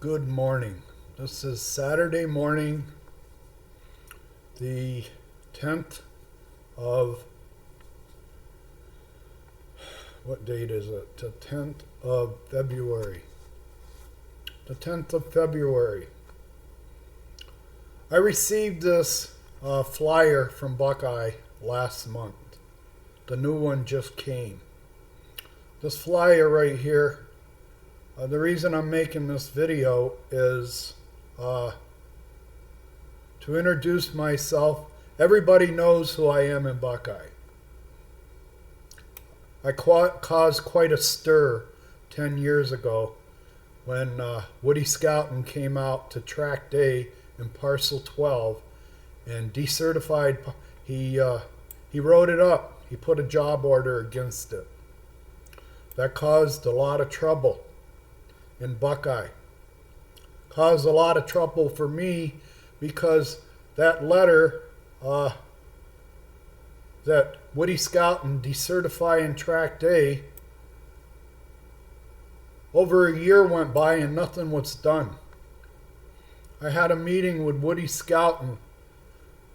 Good morning. This is Saturday morning, the 10th of, what date is it? The 10th of February. The 10th of February. I received this flyer from Buckeye last month. The new one just came. This flyer right here, the reason I'm making this video is to introduce myself. Everybody knows who I am in Buckeye. I caused quite a stir 10 years ago when Woody Scouton came out to Track Day in Parcel 12 and decertified. He wrote it up. He put a job order against it. That caused a lot of trouble in Buckeye. Caused a lot of trouble for me because that letter that Woody Scouton decertifying Track Day, over a year went by and nothing was done. I had a meeting with Woody Scouton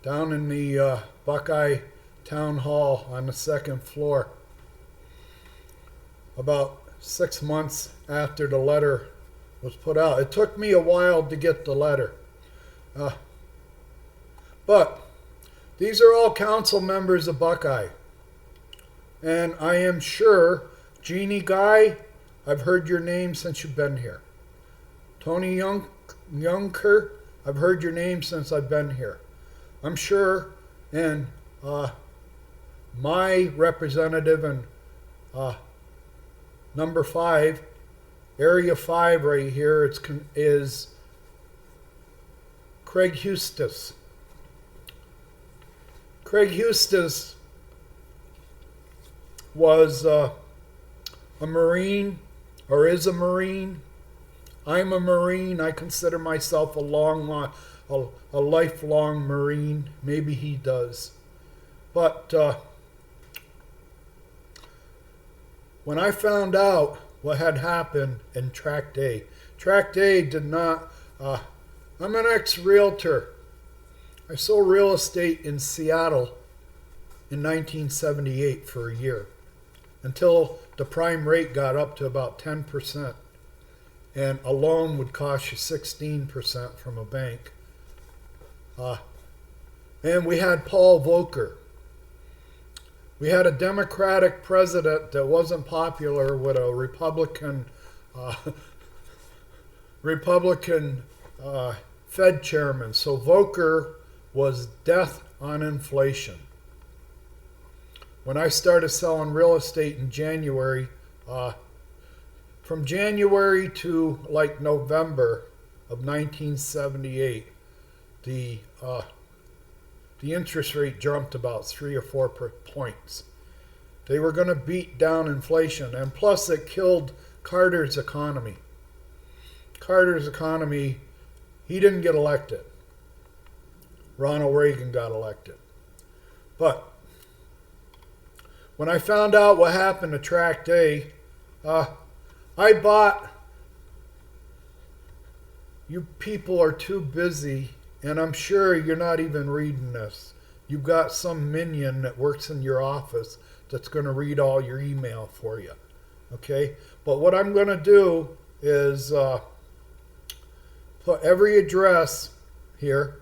down in the Buckeye Town Hall on the second floor about 6 months after the letter was put out. It took me a while to get the letter. But these are all council members of Buckeye. And I am sure, Jeannie Guy, I've heard your name since you've been here. Tony Youngker, I've heard your name since I've been here. I'm sure, and my representative and number 5, Area 5 right here, is Craig Hustis. Craig Hustis was a Marine, or is a Marine. I'm a Marine. I consider myself a lifelong Marine. Maybe he does. But when I found out what had happened in Track Day did not, I'm an ex-realtor. I sold real estate in Seattle in 1978 for a year until the prime rate got up to about 10%. And a loan would cost you 16% from a bank. And we had Paul Volcker. We had a Democratic president that wasn't popular with a Republican Fed chairman. So Volcker was death on inflation. When I started selling real estate in January, from January to like November of 1978, the interest rate jumped about 3 or 4 points. They were going to beat down inflation, and plus it killed Carter's economy. Carter's economy, he didn't get elected. Ronald Reagan got elected. But when I found out what happened to Track Day, I bought, you people are too busy, and I'm sure you're not even reading this. You've got some minion that works in your office that's going to read all your email for you. Okay? But what I'm going to do is put every address here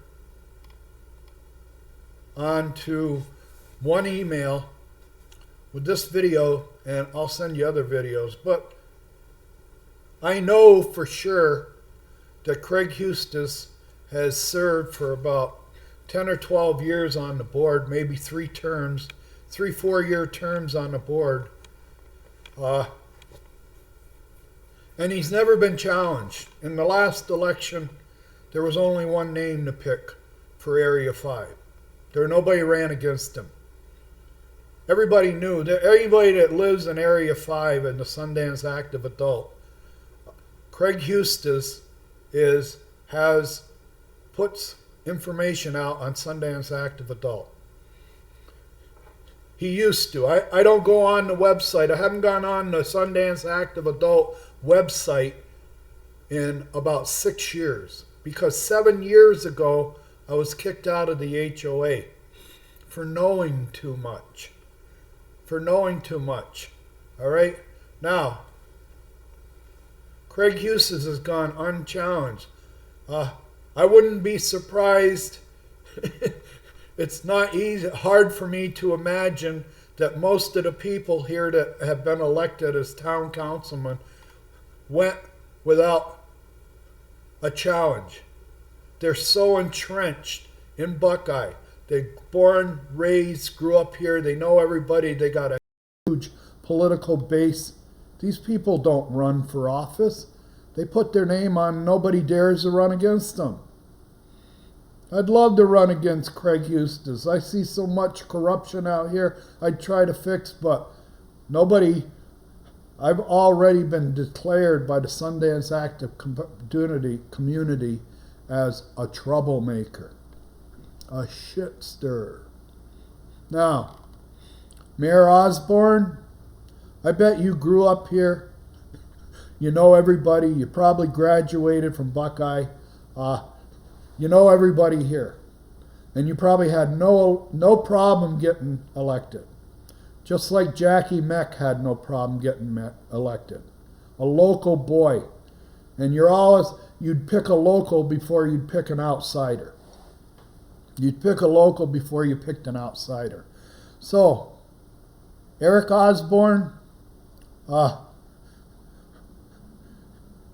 onto one email with this video, and I'll send you other videos. But I know for sure that Craig Hustis has served for about 10 or 12 years on the board, maybe 3 terms, 3-4-year terms on the board. And he's never been challenged. In the last election, there was only one name to pick for Area 5. Nobody ran against him. Everybody knew that anybody that lives in Area 5 and the Sundance Active Adult, Craig Hustis puts information out on Sundance Active Adult. He used to. I don't go on the website. I haven't gone on the Sundance Active Adult website in about 6 years, because 7 years ago I was kicked out of the HOA for knowing too much. For knowing too much. All right? Now, Craig Hughes has gone unchallenged. I wouldn't be surprised. It's not easy, hard for me to imagine that most of the people here that have been elected as town councilmen went without a challenge. They're so entrenched in Buckeye. They're born, raised, grew up here. They know everybody. They got a huge political base. These people don't run for office. They put their name on. Nobody dares to run against them. I'd love to run against Craig Eustace. I see so much corruption out here I'd try to fix, but nobody. I've already been declared by the Sundance Active community as a troublemaker, a shit stirrer. Now, Mayor Osborne, I bet you grew up here. You know everybody. You probably graduated from Buckeye. You know everybody here. And you probably had no problem getting elected. Just like Jackie Meck had no problem getting elected. A local boy. And you'd pick a local before you'd pick an outsider. You'd pick a local before you picked an outsider. So, Eric Osborne,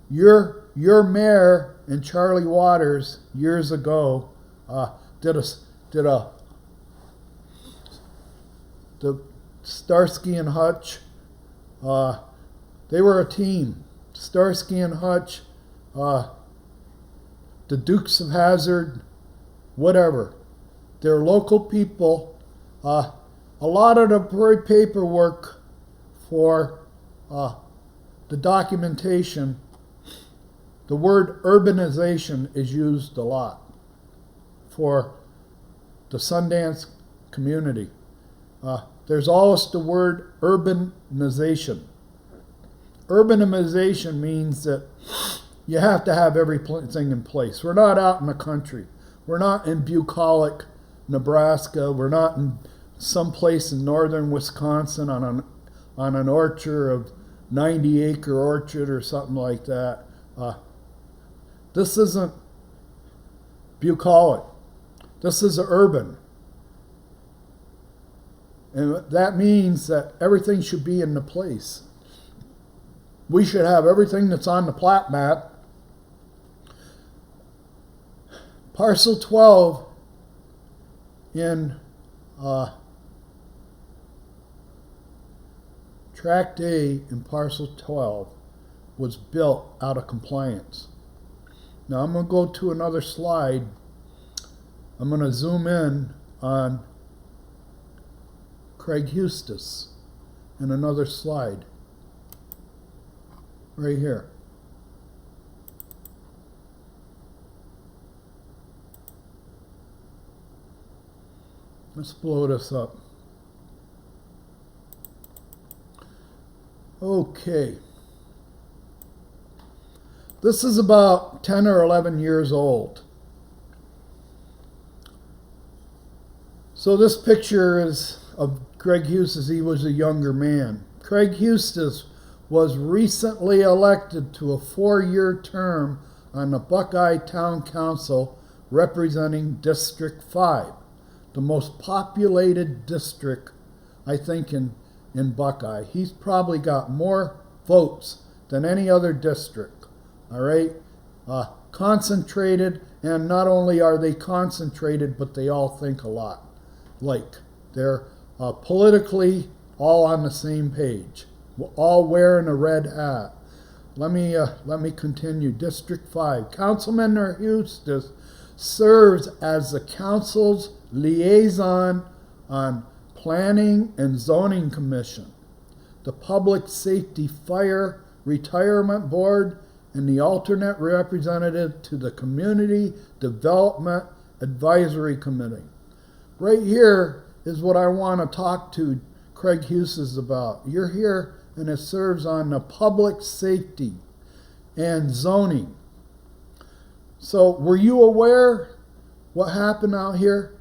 your mayor and Charlie Waters years ago the Starsky and Hutch, they were a team. Starsky and Hutch, the Dukes of Hazzard, whatever. They're local people. A lot of the paperwork for the documentation, the word urbanization is used a lot for the Sundance community. There's always the word urbanization. Urbanization means that you have to have everything in place. We're not out in the country. We're not in bucolic, Nebraska. We're not in some place in northern Wisconsin on an orchard of 90-acre orchard or something like that. This isn't bucolic. This is urban. And that means that everything should be in the place. We should have everything that's on the plat map. Parcel 12 in Tract A in Parcel 12 was built out of compliance. Now I'm going to go to another slide. I'm going to zoom in on Craig Eustace in another slide. Right here. Let's blow this up. Okay. This is about 10 or 11 years old. So this picture is of Craig Eustace. He was a younger man. Craig Eustace was recently elected to a 4-year term on the Buckeye Town Council representing District 5, the most populated district, I think, in Buckeye. He's probably got more votes than any other district, all right? Concentrated, and not only are they concentrated, but they all think a lot. Like, they're politically all on the same page, all wearing a red hat. Let me continue. District 5. Councilman Eustace serves as the council's liaison on Planning and Zoning Commission, the Public Safety Fire Retirement Board, and the alternate representative to the Community Development Advisory Committee. Right here is what I want to talk to Craig Eustace about. You're here, and it serves on the Public Safety. and zoning. So were you aware what happened out here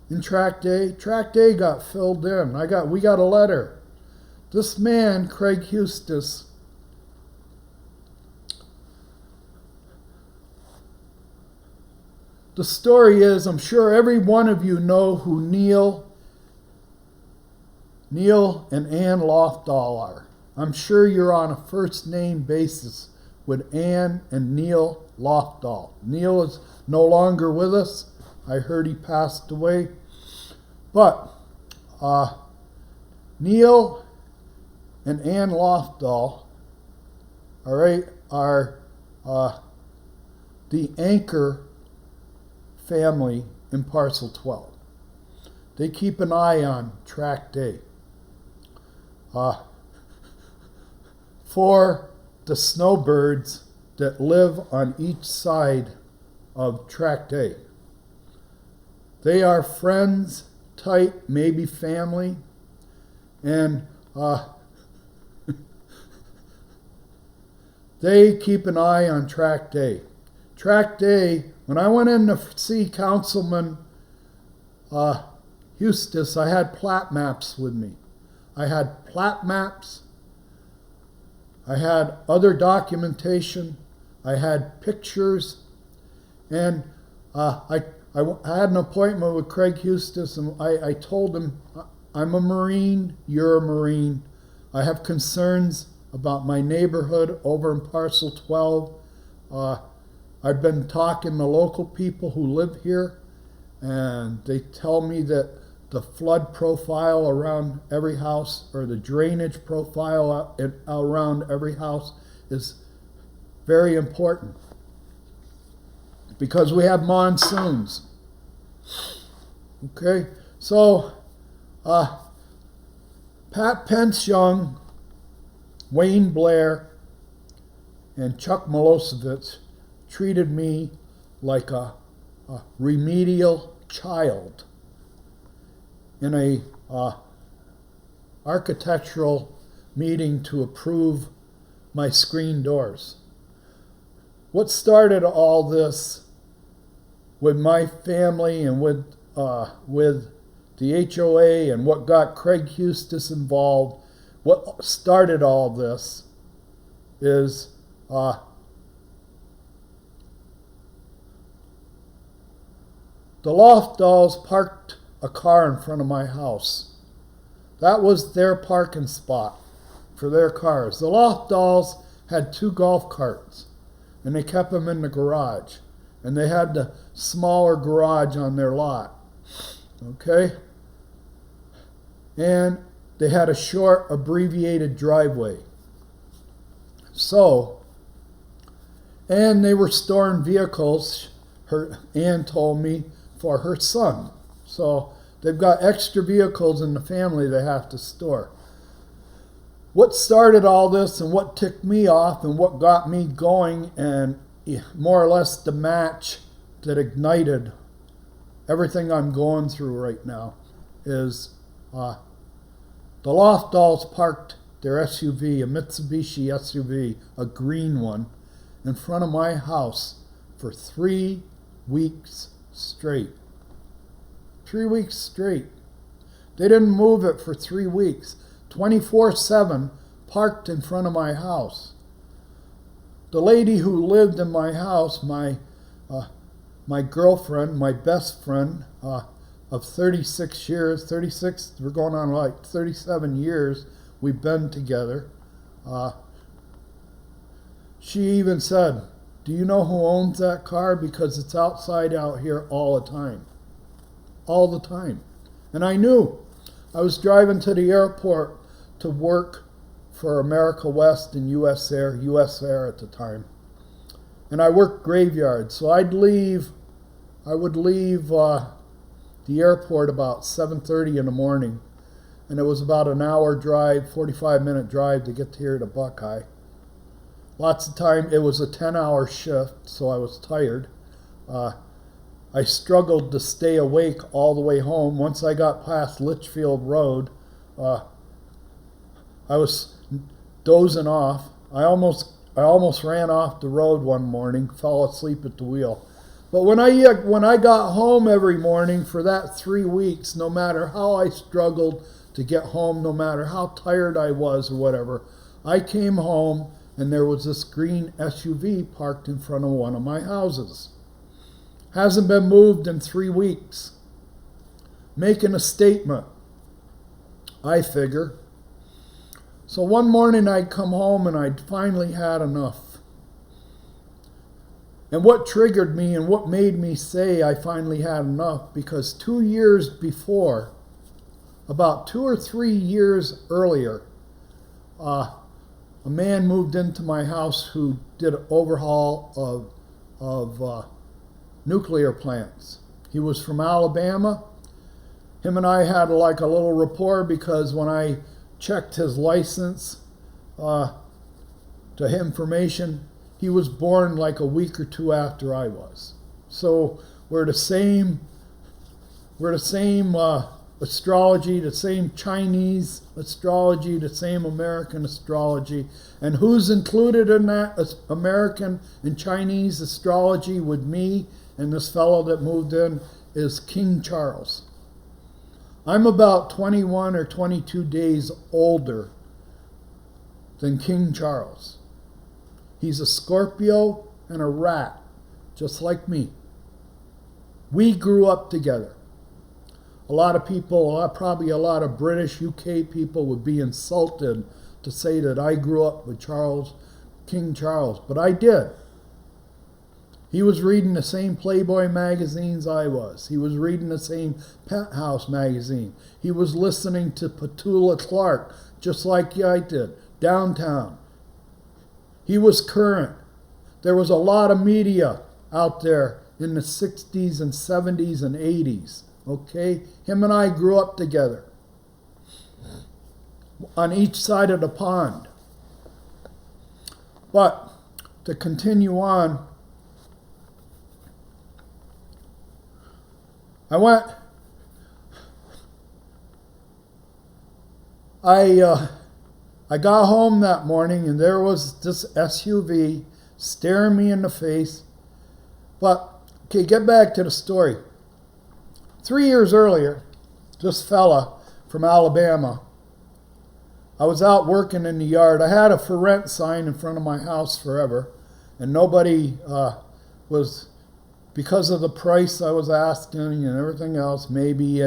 in Tract A? Tract A got filled in. We got a letter. This man, Craig Hustis, the story is, I'm sure every one of you know who Neil and Ann Lofdahl are. I'm sure you're on a first name basis with Ann and Neil Lofdahl. Neil is no longer with us. I heard he passed away. But Neil and Ann Lofdahl, all right, are the anchor family in Parcel 12. They keep an eye on Tract A. For the snowbirds that live on each side of Tract A. They are friends, tight, maybe family, and they keep an eye on Tract A. Tract A, when I went in to see Councilman Hustis, I had plat maps with me. I had plat maps. I had other documentation. I had pictures. And I had an appointment with Craig Hustis, and I told him, I'm a Marine, you're a Marine. I have concerns about my neighborhood over in Parcel 12. I've been talking to local people who live here, and they tell me that the flood profile around every house, or the drainage profile around every house, is very important because we have monsoons. Okay, so Pat Pence-Young, Wayne Blair, and Chuck Milosevic treated me like a remedial child in a architectural meeting to approve my screen doors. What started all this with my family and with the HOA, and what got Craig Hustis involved, what started all this is the Lofdahls parked a car in front of my house. That was their parking spot for their cars. The Lofdahls had 2 golf carts, and they kept them in the garage. And they had the smaller garage on their lot. Okay? And they had a short, abbreviated driveway. So, and they were storing vehicles, Ann told me, for her son. So they've got extra vehicles in the family they have to store. What started all this, and what ticked me off, and what got me going, and more or less the match that ignited everything I'm going through right now, is the Lofdahls parked their SUV, a Mitsubishi SUV, a green one, in front of my house for 3 weeks straight. 3 weeks straight. They didn't move it for 3 weeks. 24/7 parked in front of my house. The lady who lived in my house, my girlfriend, my best friend of 36 years, we're going on like 37 years we've been together. She even said, do you know who owns that car? Because it's outside out here all the time. All the time. And I knew. I was driving to the airport to work for America West and US Air at the time. And I worked graveyard, so I would leave the airport about 7:30 in the morning, and it was about an hour drive, 45-minute drive to get here to Buckeye. Lots of time. It was a 10-hour shift, so I was tired. I struggled to stay awake all the way home. Once I got past Litchfield Road, I was dozing off. I I almost ran off the road one morning, fell asleep at the wheel. But when I got home every morning for that 3 weeks, no matter how I struggled to get home, no matter how tired I was or whatever, I came home and there was this green SUV parked in front of one of my houses. Hasn't been moved in 3 weeks. Making a statement, I figure. So one morning I'd come home and I'd finally had enough. And what triggered me and what made me say I finally had enough, because 2 years before, about 2 or 3 years earlier, a man moved into my house who did an overhaul of nuclear plants. He was from Alabama. Him and I had like a little rapport because when I checked his license to information, he was born like a week or two after I was. So we're the same astrology, the same Chinese astrology, the same American astrology. And who's included in that American and Chinese astrology with me and this fellow that moved in is King Charles. I'm about 21 or 22 days older than King Charles. He's a Scorpio and a rat, just like me. We grew up together. A lot of people, probably a lot of British, UK people would be insulted to say that I grew up with King Charles, but I did. He was reading the same Playboy magazines I was. He was reading the same Penthouse magazine. He was listening to Petula Clark, just like I did, Downtown. He was current. There was a lot of media out there in the 60s and 70s and 80s. Okay? Him and I grew up together on each side of the pond. But to continue on, I got home that morning and there was this SUV staring me in the face. But, okay, get back to the story. 3 years earlier, this fella from Alabama, I was out working in the yard. I had a for rent sign in front of my house forever, and nobody was, because of the price I was asking and everything else, maybe,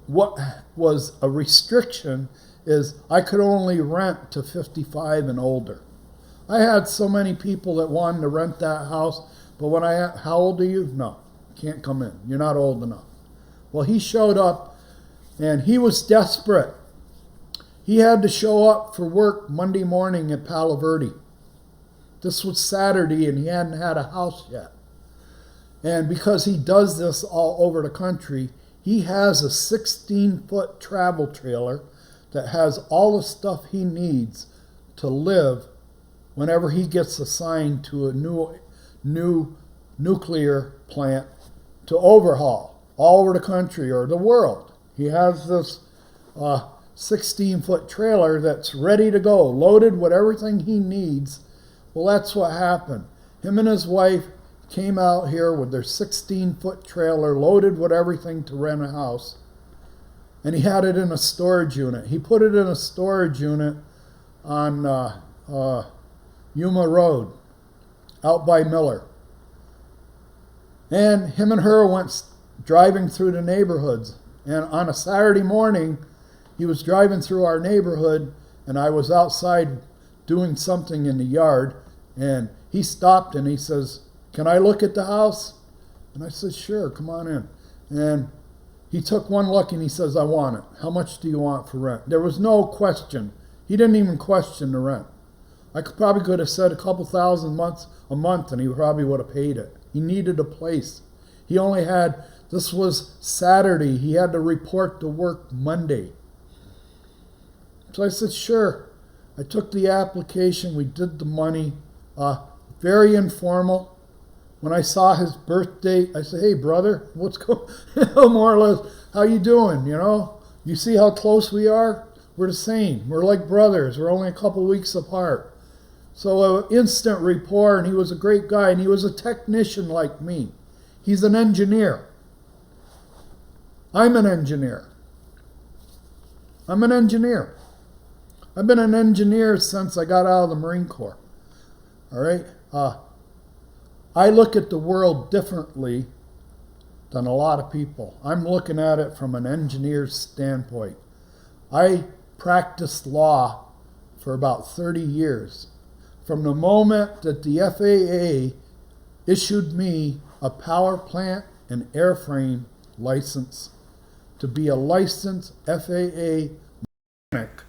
what was a restriction is I could only rent to 55 and older. I had so many people that wanted to rent that house, but when how old are you? No, can't come in. You're not old enough. Well, he showed up, and he was desperate. He had to show up for work Monday morning at Palo Verde. This was Saturday, and he hadn't had a house yet. And because he does this all over the country, he has a 16-foot travel trailer that has all the stuff he needs to live whenever he gets assigned to a new nuclear plant to overhaul all over the country or the world. He has this 16-foot trailer that's ready to go, loaded with everything he needs. Well, that's what happened. Him and his wife came out here with their 16-foot trailer loaded with everything to rent a house. And he had it in a storage unit. He put it in a storage unit on Yuma Road, out by Miller. And him and her went driving through the neighborhoods. And on a Saturday morning, he was driving through our neighborhood, and I was outside doing something in the yard, and he stopped and he says, "Can I look at the house?" And I said, "Sure, come on in." And he took one look and he says, "I want it. How much do you want for rent?" There was no question. He didn't even question the rent. I probably could have said a couple thousand a month and he probably would have paid it. He needed a place. He only had, this was Saturday. He had to report to work Monday. So I said, sure. I took the application. We did the money. Very informal. When I saw his birthday, I said, "Hey, brother, what's going on?" More or less, "How you doing? You see how close we are? We're the same. We're like brothers. We're only a couple weeks apart." So an instant rapport, and he was a great guy, and he was a technician like me. He's an engineer. I'm an engineer. I'm an engineer. I've been an engineer since I got out of the Marine Corps. All right? I look at the world differently than a lot of people. I'm looking at it from an engineer's standpoint. I practiced law for about 30 years. From the moment that the FAA issued me a power plant and airframe license to be a licensed FAA mechanic.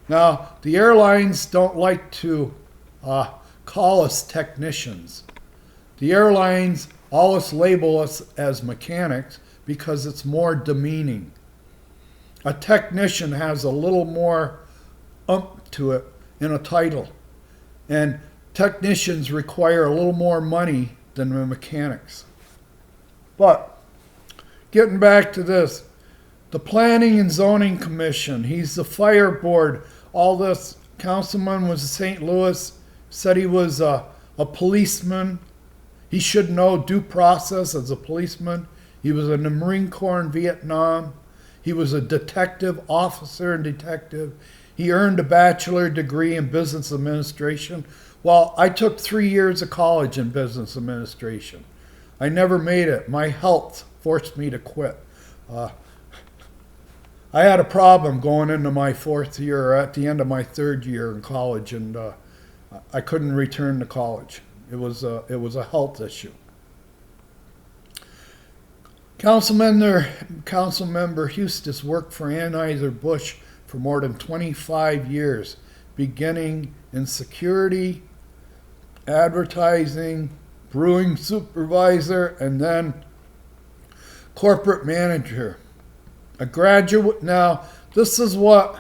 Now, the airlines don't like to call us technicians. The airlines always label us as mechanics because it's more demeaning. A technician has a little more oomph to it in a title. And technicians require a little more money than the mechanics. But getting back to this, the Planning and Zoning Commission, he's the fire board. All this councilman was in St. Louis, said he was a policeman. He should know due process as a policeman. He was in the Marine Corps in Vietnam. He was a detective, officer and detective. He earned a bachelor degree in business administration. Well, I took 3 years of college in business administration. I never made it. My health forced me to quit. I had a problem going into my 4th year, or at the end of my 3rd year in college, and I couldn't return to college. It was a health issue. Councilmember Hustis worked for Anheuser-Busch for more than 25 years, beginning in security, advertising, brewing supervisor, and then corporate manager. A graduate. Now, this is what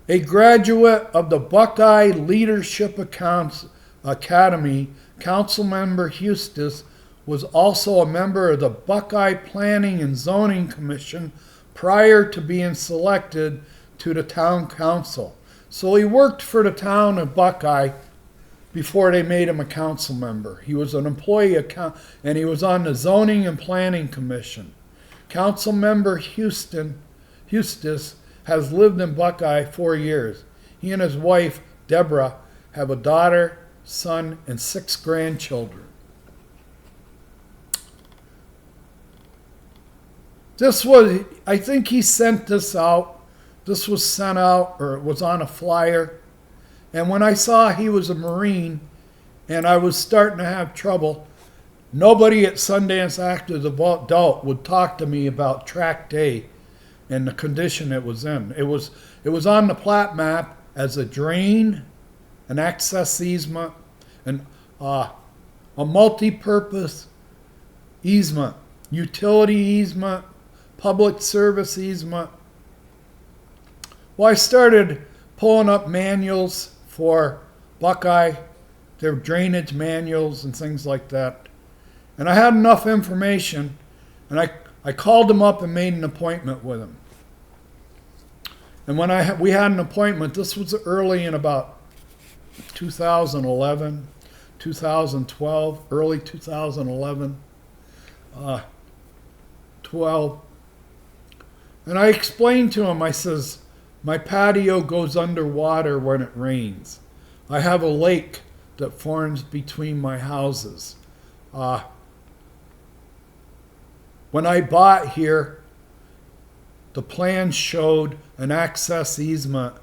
a graduate of the Buckeye Leadership Academy, Councilmember Hustis was also a member of the Buckeye Planning and Zoning Commission prior to being selected to the town council. So he worked for the town of Buckeye before they made him a council member. He was an employee and he was on the Zoning and Planning Commission. Councilmember Hustis has lived in Buckeye 4 years. He and his wife, Deborah, have a daughter, son, and 6 grandchildren. This was, I think he sent this out. This was sent out, or it was on a flyer. And when I saw he was a Marine and I was starting to have trouble, nobody at Sundance Active Adult would talk to me about Track Day and the condition it was in. It was on the plat map as a drain, an access easement, and a multi-purpose easement, utility easement, public service easement. Well, I started pulling up manuals for Buckeye, their drainage manuals and things like that. And I had enough information, and I called him up and made an appointment with him. And when we had an appointment, this was early in about 2011, 2012, early 2011, 12. And I explained to him, I says, my patio goes underwater when it rains. I have a lake that forms between my houses. When I bought here, the plan showed an access easement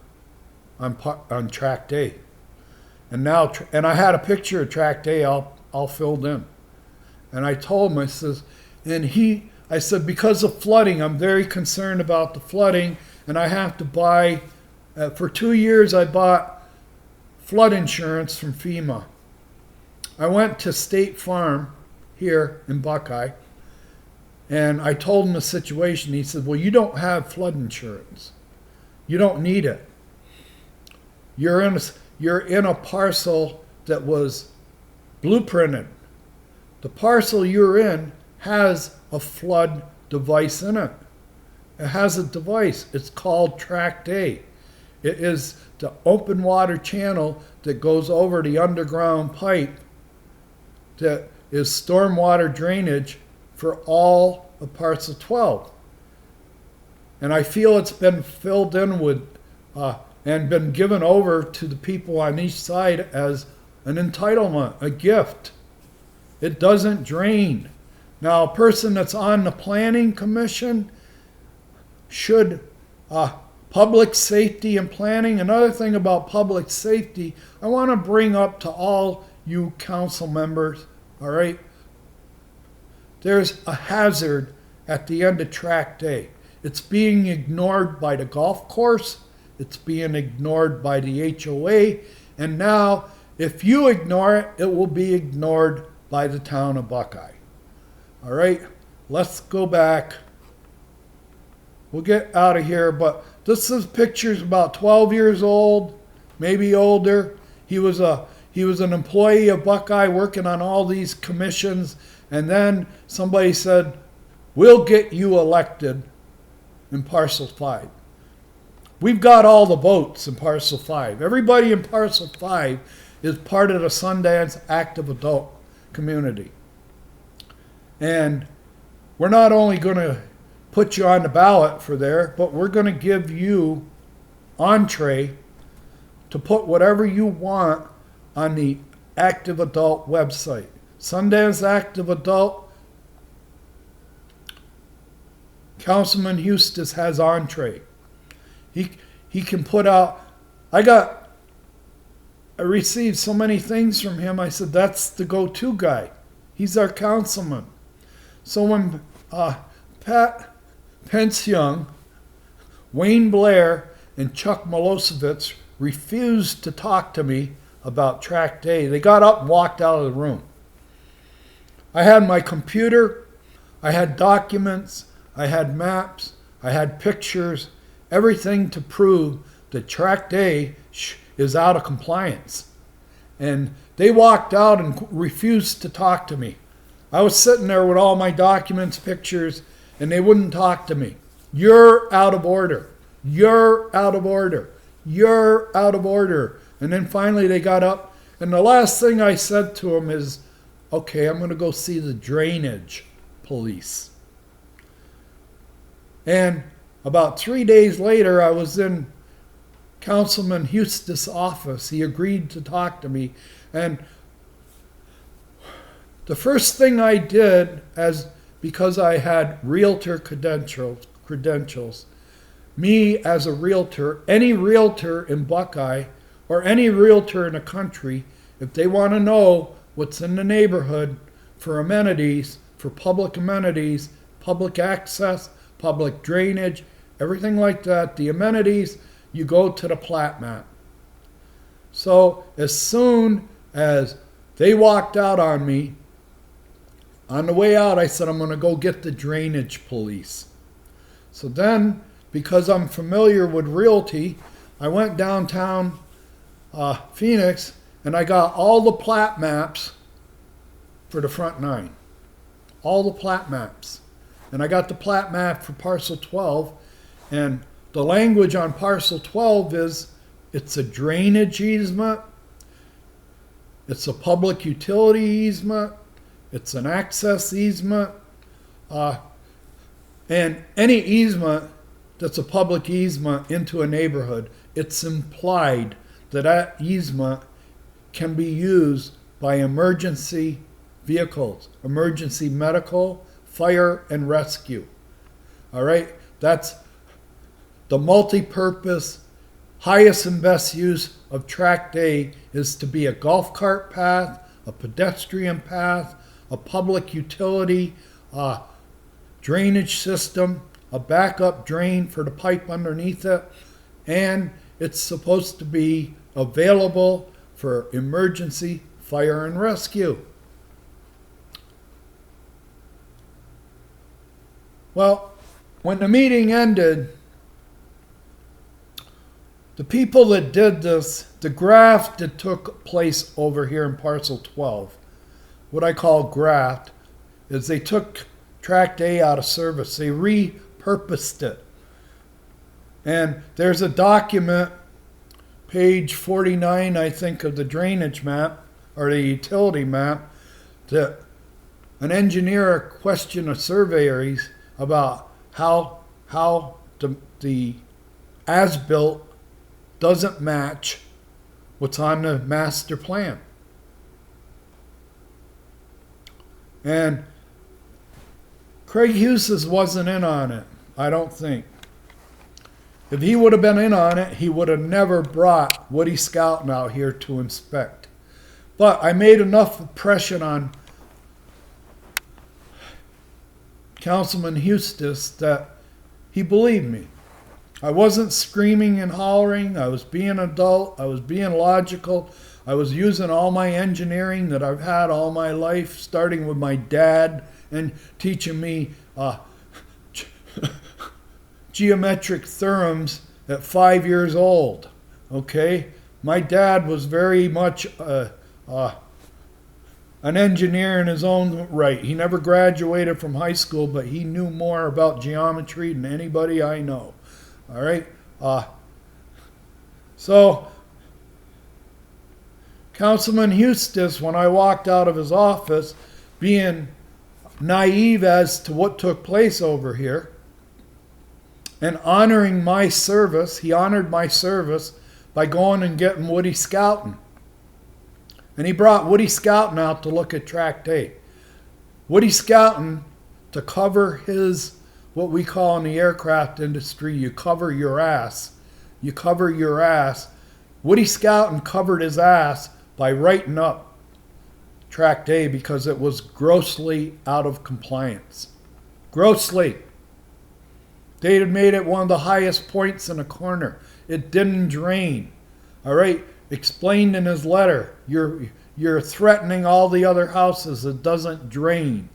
on Track Day. And I had a picture of Track Day all filled in. And I told him, I said, because of flooding, I'm very concerned about the flooding, and I have to buy, for 2 years I bought flood insurance from FEMA. I went to State Farm here in Buckeye, and I told him the situation. He said, well, you don't have flood insurance. You don't need it. You're in a parcel that was blueprinted. The parcel you're in has a flood device in it. It has a device. It's called Tract A. It is the open water channel that goes over the underground pipe that is stormwater drainage for all of parcel 12. And I feel it's been filled in with and been given over to the people on each side as an entitlement, a gift. It doesn't drain. Now, a person that's on the planning commission should, public safety and planning, another thing about public safety, I want to bring up to all you council members, all right? There's a hazard at the end of Tract A. It's being ignored by the golf course. It's being ignored by the HOA. And now, if you ignore it, it will be ignored by the town of Buckeye. All right, let's go back. We'll get out of here, but this is pictures about 12 years old, maybe older. He was an employee of Buckeye working on all these commissions, and then somebody said, "We'll get you elected in Parcel 5." We've got all the votes in Parcel 5. Everybody in Parcel 5 is part of the Sundance active adult community. And we're not only going to put you on the ballot for there, but we're going to give you entree to put whatever you want on the active adult website. Sundance active adult, Councilman Hustis has entree. He can put out, I received so many things from him. I said, that's the go-to guy. He's our councilman. So when Pat Pence-Young, Wayne Blair, and Chuck Milosevic refused to talk to me about Tract A, they got up and walked out of the room. I had my computer, I had documents, I had maps, I had pictures, everything to prove that Tract A is out of compliance. And they walked out and refused to talk to me. I was sitting there with all my documents, pictures, and they wouldn't talk to me. You're out of order. You're out of order. You're out of order. And then finally they got up, and the last thing I said to them is, okay, I'm going to go see the drainage police. And about 3 days later, I was in Councilman Hustis' office. He agreed to talk to me. And the first thing I did, because I had realtor credentials, me as a realtor, any realtor in Buckeye or any realtor in the country, if they want to know what's in the neighborhood for amenities, for public amenities, public access, public drainage, everything like that, the amenities, you go to the plat map. So as soon as they walked out on me, on the way out, I said, I'm going to go get the drainage police. So then, because I'm familiar with realty, I went downtown Phoenix, and I got all the plat maps for the front nine. All the plat maps. And I got the plat map for Parcel 12, and the language on Parcel 12 is, it's a drainage easement, it's a public utility easement, it's an access easement, and any easement that's a public easement into a neighborhood, it's implied that that easement can be used by emergency vehicles, emergency medical, fire, and rescue. All right? That's the multi-purpose, highest and best use of Tract A is to be a golf cart path, a pedestrian path, a public utility, a drainage system, a backup drain for the pipe underneath it, and it's supposed to be available for emergency fire and rescue. Well, when the meeting ended, the people that did this, the graft that took place over here in Parcel 12, what I call graft, is they took Tract A out of service. They repurposed it. And there's a document, page 49, I think, of the drainage map, or the utility map, that an engineer questioned a surveyor about how the as-built doesn't match what's on the master plan. And Craig Hughes wasn't in on it, I don't think. If he would have been in on it, he would have never brought Woody Scouten out here to inspect. But I made enough impression on Councilman Hustis that he believed me. I wasn't screaming and hollering. I was being an adult. I was being logical. I was using all my engineering that I've had all my life, starting with my dad and teaching me geometric theorems at 5 years old. Okay? My dad was very much an engineer in his own right. He never graduated from high school, but he knew more about geometry than anybody I know. All right? So, Councilman Hustis, when I walked out of his office, being naive as to what took place over here, and honoring my service, he honored my service by going and getting Woody Scouten. And he brought Woody Scouten out to look at Tract A. Woody Scouten, to cover his, what we call in the aircraft industry, you cover your ass. You cover your ass. Woody Scouten covered his ass by writing up Tract A because it was grossly out of compliance. Grossly. They had made it one of the highest points in a corner. It didn't drain. All right? Explained in his letter, you're threatening all the other houses. It doesn't drain.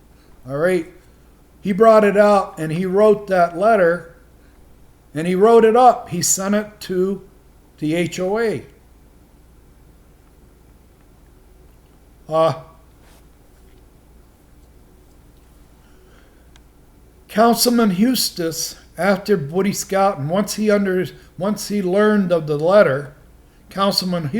All right? He brought it out and he wrote that letter and he wrote it up. He sent it to the HOA. Councilman Hustis, after Woody Scouten, once he learned of the letter, Councilman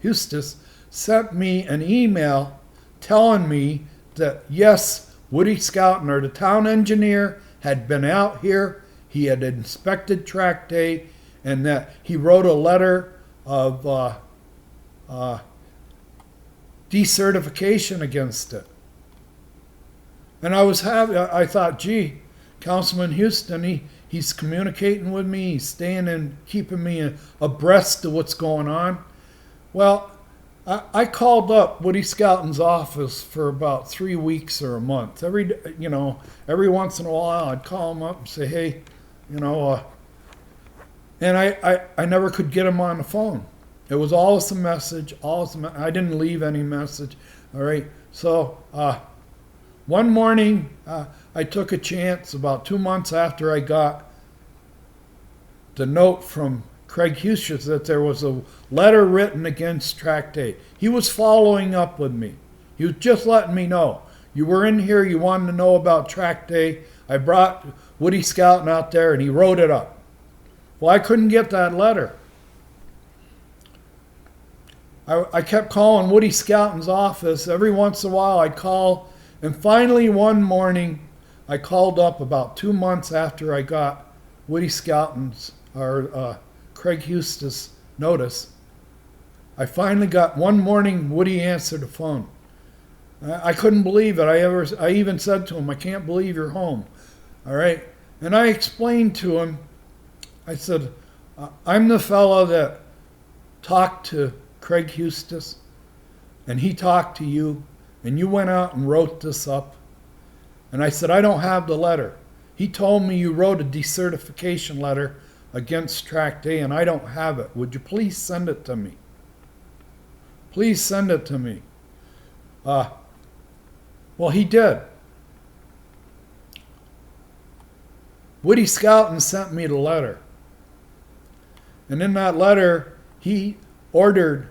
Hustis sent me an email telling me that yes, Woody Scouten, or the town engineer, had been out here, he had inspected Tract A, and that he wrote a letter of decertification against it. And I thought, gee, Councilman Houston, he's communicating with me, he's staying and keeping me abreast of what's going on. Well, I called up Woody Scouten's office for about 3 weeks or a month. Every once in a while I'd call him up and say, hey, and I never could get him on the phone. It was always a message, I didn't leave any message. All right, so one morning I took a chance about 2 months after I got the note from Craig Hughes that there was a letter written against Tract A. He was following up with me. He was just letting me know. You were in here, you wanted to know about Tract A. I brought Woody Scouten out there and he wrote it up. Well, I couldn't get that letter. I kept calling Woody Scouten's office. Every once in a while I'd call, and finally one morning I called up about 2 months after I got Woody Scouten's, or Craig Hustis' notice. I finally got, one morning Woody answered the phone. I couldn't believe it. I even said to him, I can't believe you're home. All right. And I explained to him, I said, I'm the fellow that talked to Craig Hustis, and he talked to you, and you went out and wrote this up. And I said, I don't have the letter. He told me you wrote a decertification letter against Tract A, and I don't have it. Would you please send it to me? Please send it to me. Well, he did. Woody Scouten sent me the letter. And in that letter, he ordered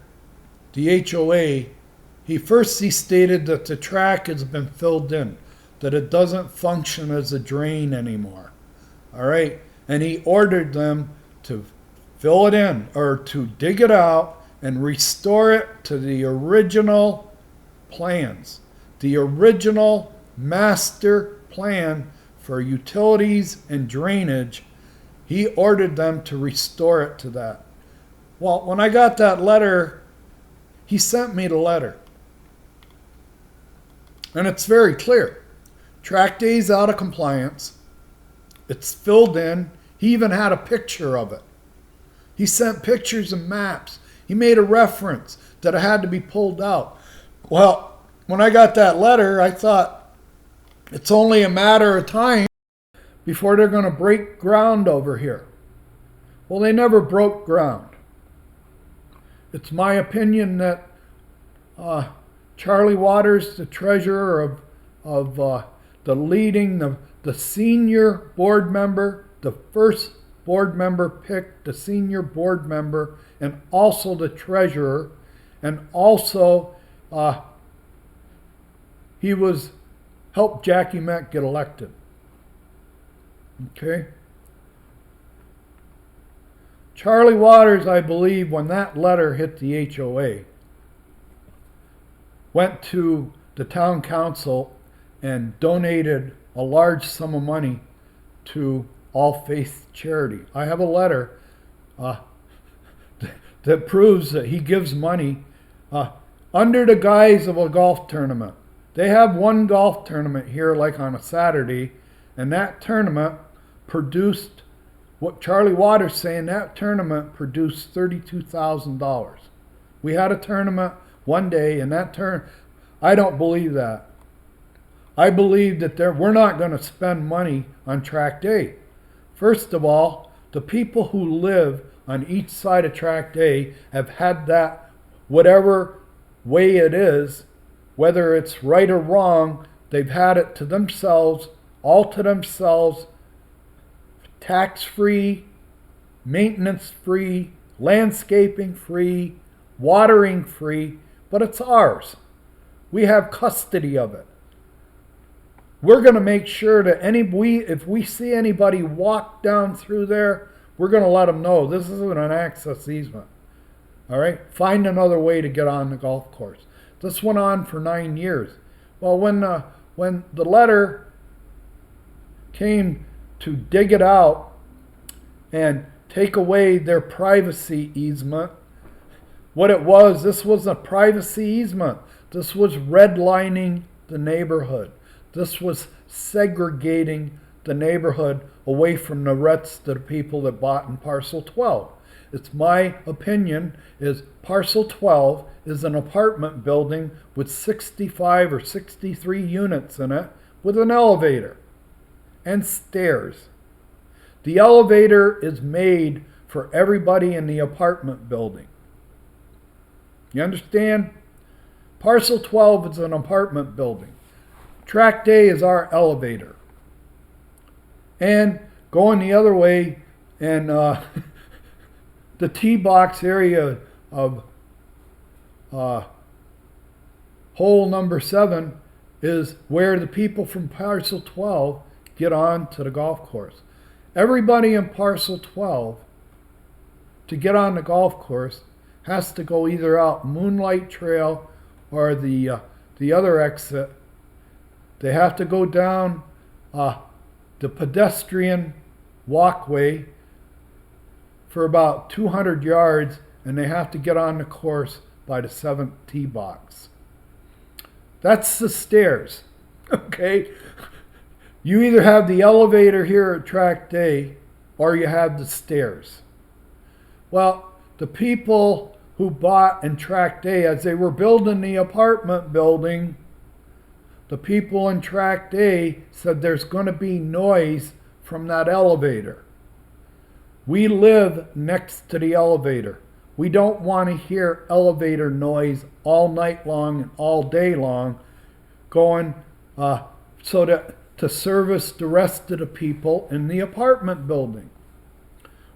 the HOA. He stated that the track has been filled in, that it doesn't function as a drain anymore. All right. and he ordered them to fill it in or to dig it out and restore it to the original plans, the original master plan for utilities and drainage. He ordered them to restore it to that. Well, when I got that letter, he sent me the letter. And it's very clear. Track day's out of compliance. It's filled in. He even had a picture of it. He sent pictures and maps. He made a reference that it had to be pulled out. Well, when I got that letter, I thought it's only a matter of time before they're going to break ground over here. Well, they never broke ground. It's my opinion that Charlie Waters, the treasurer of the senior board member, the first board member picked, the senior board member, and also the treasurer, and also he helped Jackie Meck get elected. Okay? Charlie Waters, I believe, when that letter hit the HOA, went to the town council and donated a large sum of money to All Faith Charity. I have a letter that proves that he gives money under the guise of a golf tournament. They have one golf tournament here, like on a Saturday, and that tournament produced, what Charlie Waters saying, that tournament produced $32,000. We had a tournament one day, and I don't believe that. I believe that we're not going to spend money on track day. First of all, the people who live on each side of track day have had that, whatever way it is, whether it's right or wrong, they've had it to themselves, all to themselves, tax-free, maintenance-free, landscaping-free, watering-free, but it's ours. We have custody of it. We're going to make sure that if we see anybody walk down through there, we're going to let them know this isn't an access easement. All right? Find another way to get on the golf course. This went on for 9 years. Well, when the letter came to dig it out and take away their privacy easement, this was a privacy easement. This was redlining the neighborhood. This was segregating the neighborhood away from the rest of the people that bought in parcel 12. It's my opinion is parcel 12 is an apartment building with 65 or 63 units in it with an elevator and stairs. The elevator is made for everybody in the apartment building. You understand? Parcel 12 is an apartment building. Track day is our elevator. And going the other way, and the tee box area of hole number 7 is where the people from parcel 12 get on to the golf course. Everybody in parcel 12 to get on the golf course has to go either out Moonlight Trail or the other exit. They have to go down the pedestrian walkway for about 200 yards, and they have to get on the course by the 7th tee box. That's the stairs, okay? You either have the elevator here at track day or you have the stairs. Well, the people who bought in track day, as they were building the apartment building, the people in track day said there's going to be noise from that elevator. We live next to the elevator. We don't want to hear elevator noise all night long and all day long going so that to service the rest of the people in the apartment building.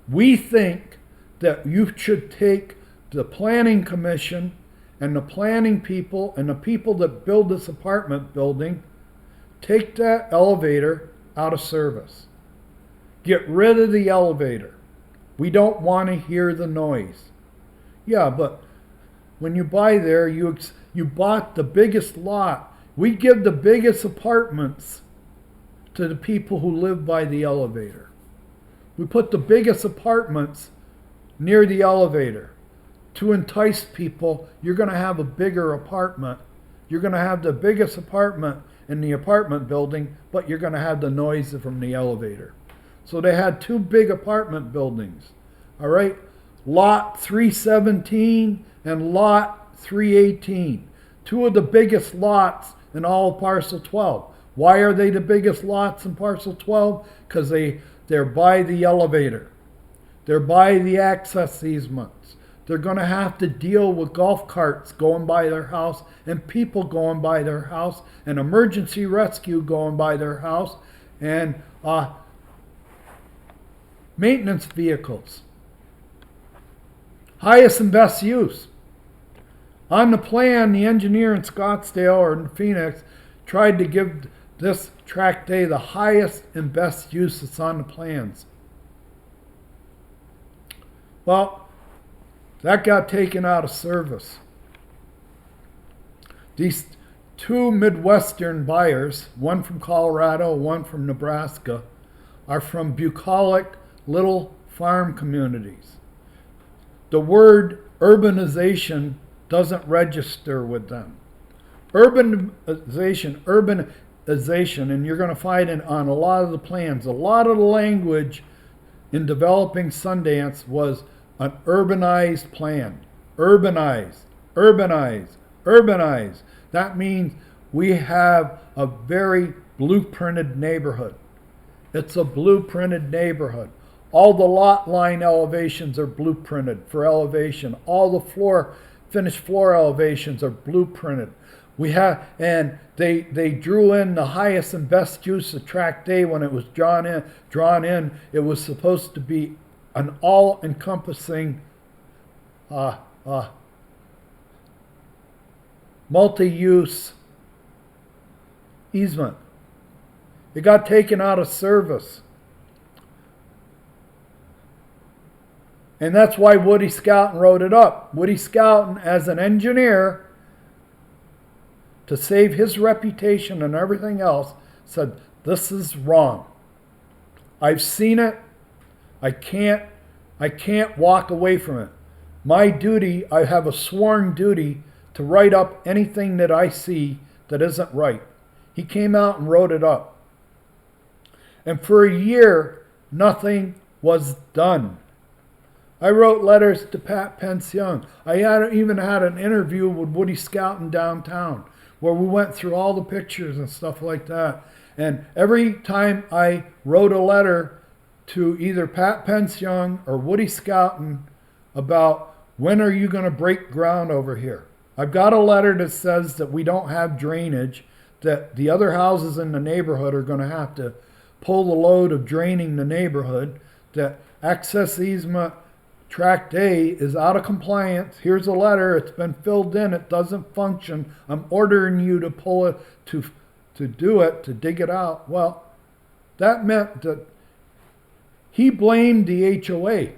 We think that you should take the planning commission and the planning people and the people that build this apartment building, take that elevator out of service. Get rid of the elevator. We don't want to hear the noise. Yeah, but when you buy there, you bought the biggest lot. We give the biggest apartments to the people who live by the elevator. We put the biggest apartments near the elevator. To entice people, you're going to have a bigger apartment. You're going to have the biggest apartment in the apartment building, but you're going to have the noise from the elevator. So they had two big apartment buildings. All right? Lot 317 and Lot 318. Two of the biggest lots in all of Parcel 12. Why are they the biggest lots in Parcel 12? Because they're by the elevator. They're by the access easements. They're going to have to deal with golf carts going by their house and people going by their house and emergency rescue going by their house and maintenance vehicles. Highest and best use. On the plan, the engineer in Scottsdale or in Phoenix tried to give this track day the highest and best use that's on the plans. Well, that got taken out of service. These two Midwestern buyers, one from Colorado, one from Nebraska, are from bucolic little farm communities. The word urbanization doesn't register with them. Urbanization, and you're going to find it on a lot of the plans. A lot of the language in developing Sundance was an urbanized plan. Urbanize, urbanize, urbanize. That means we have a very blueprinted neighborhood. It's a blueprinted neighborhood. All the lot line elevations are blueprinted for elevation. All the finished floor elevations are blueprinted. And they drew in the highest and best use of track day when it was drawn in. It was supposed to be an all-encompassing multi-use easement. It got taken out of service. And that's why Woody Scouten wrote it up. Woody Scouten, as an engineer, to save his reputation and everything else, said, this is wrong. I've seen it. I can't walk away from it. My duty, I have a sworn duty to write up anything that I see that isn't right. He came out and wrote it up. And for a year, nothing was done. I wrote letters to Pat Pence-Young. I even had an interview with Woody Scouten downtown where we went through all the pictures and stuff like that. And every time I wrote a letter to either Pat Pence-Young or Woody Scouten about when are you going to break ground over here. I've got a letter that says that we don't have drainage, that the other houses in the neighborhood are going to have to pull the load of draining the neighborhood, that access easement Tract A is out of compliance. Here's a letter. It's been filled in. It doesn't function. I'm ordering you to pull it, to do it, to dig it out. Well, that meant that he blamed the HOA.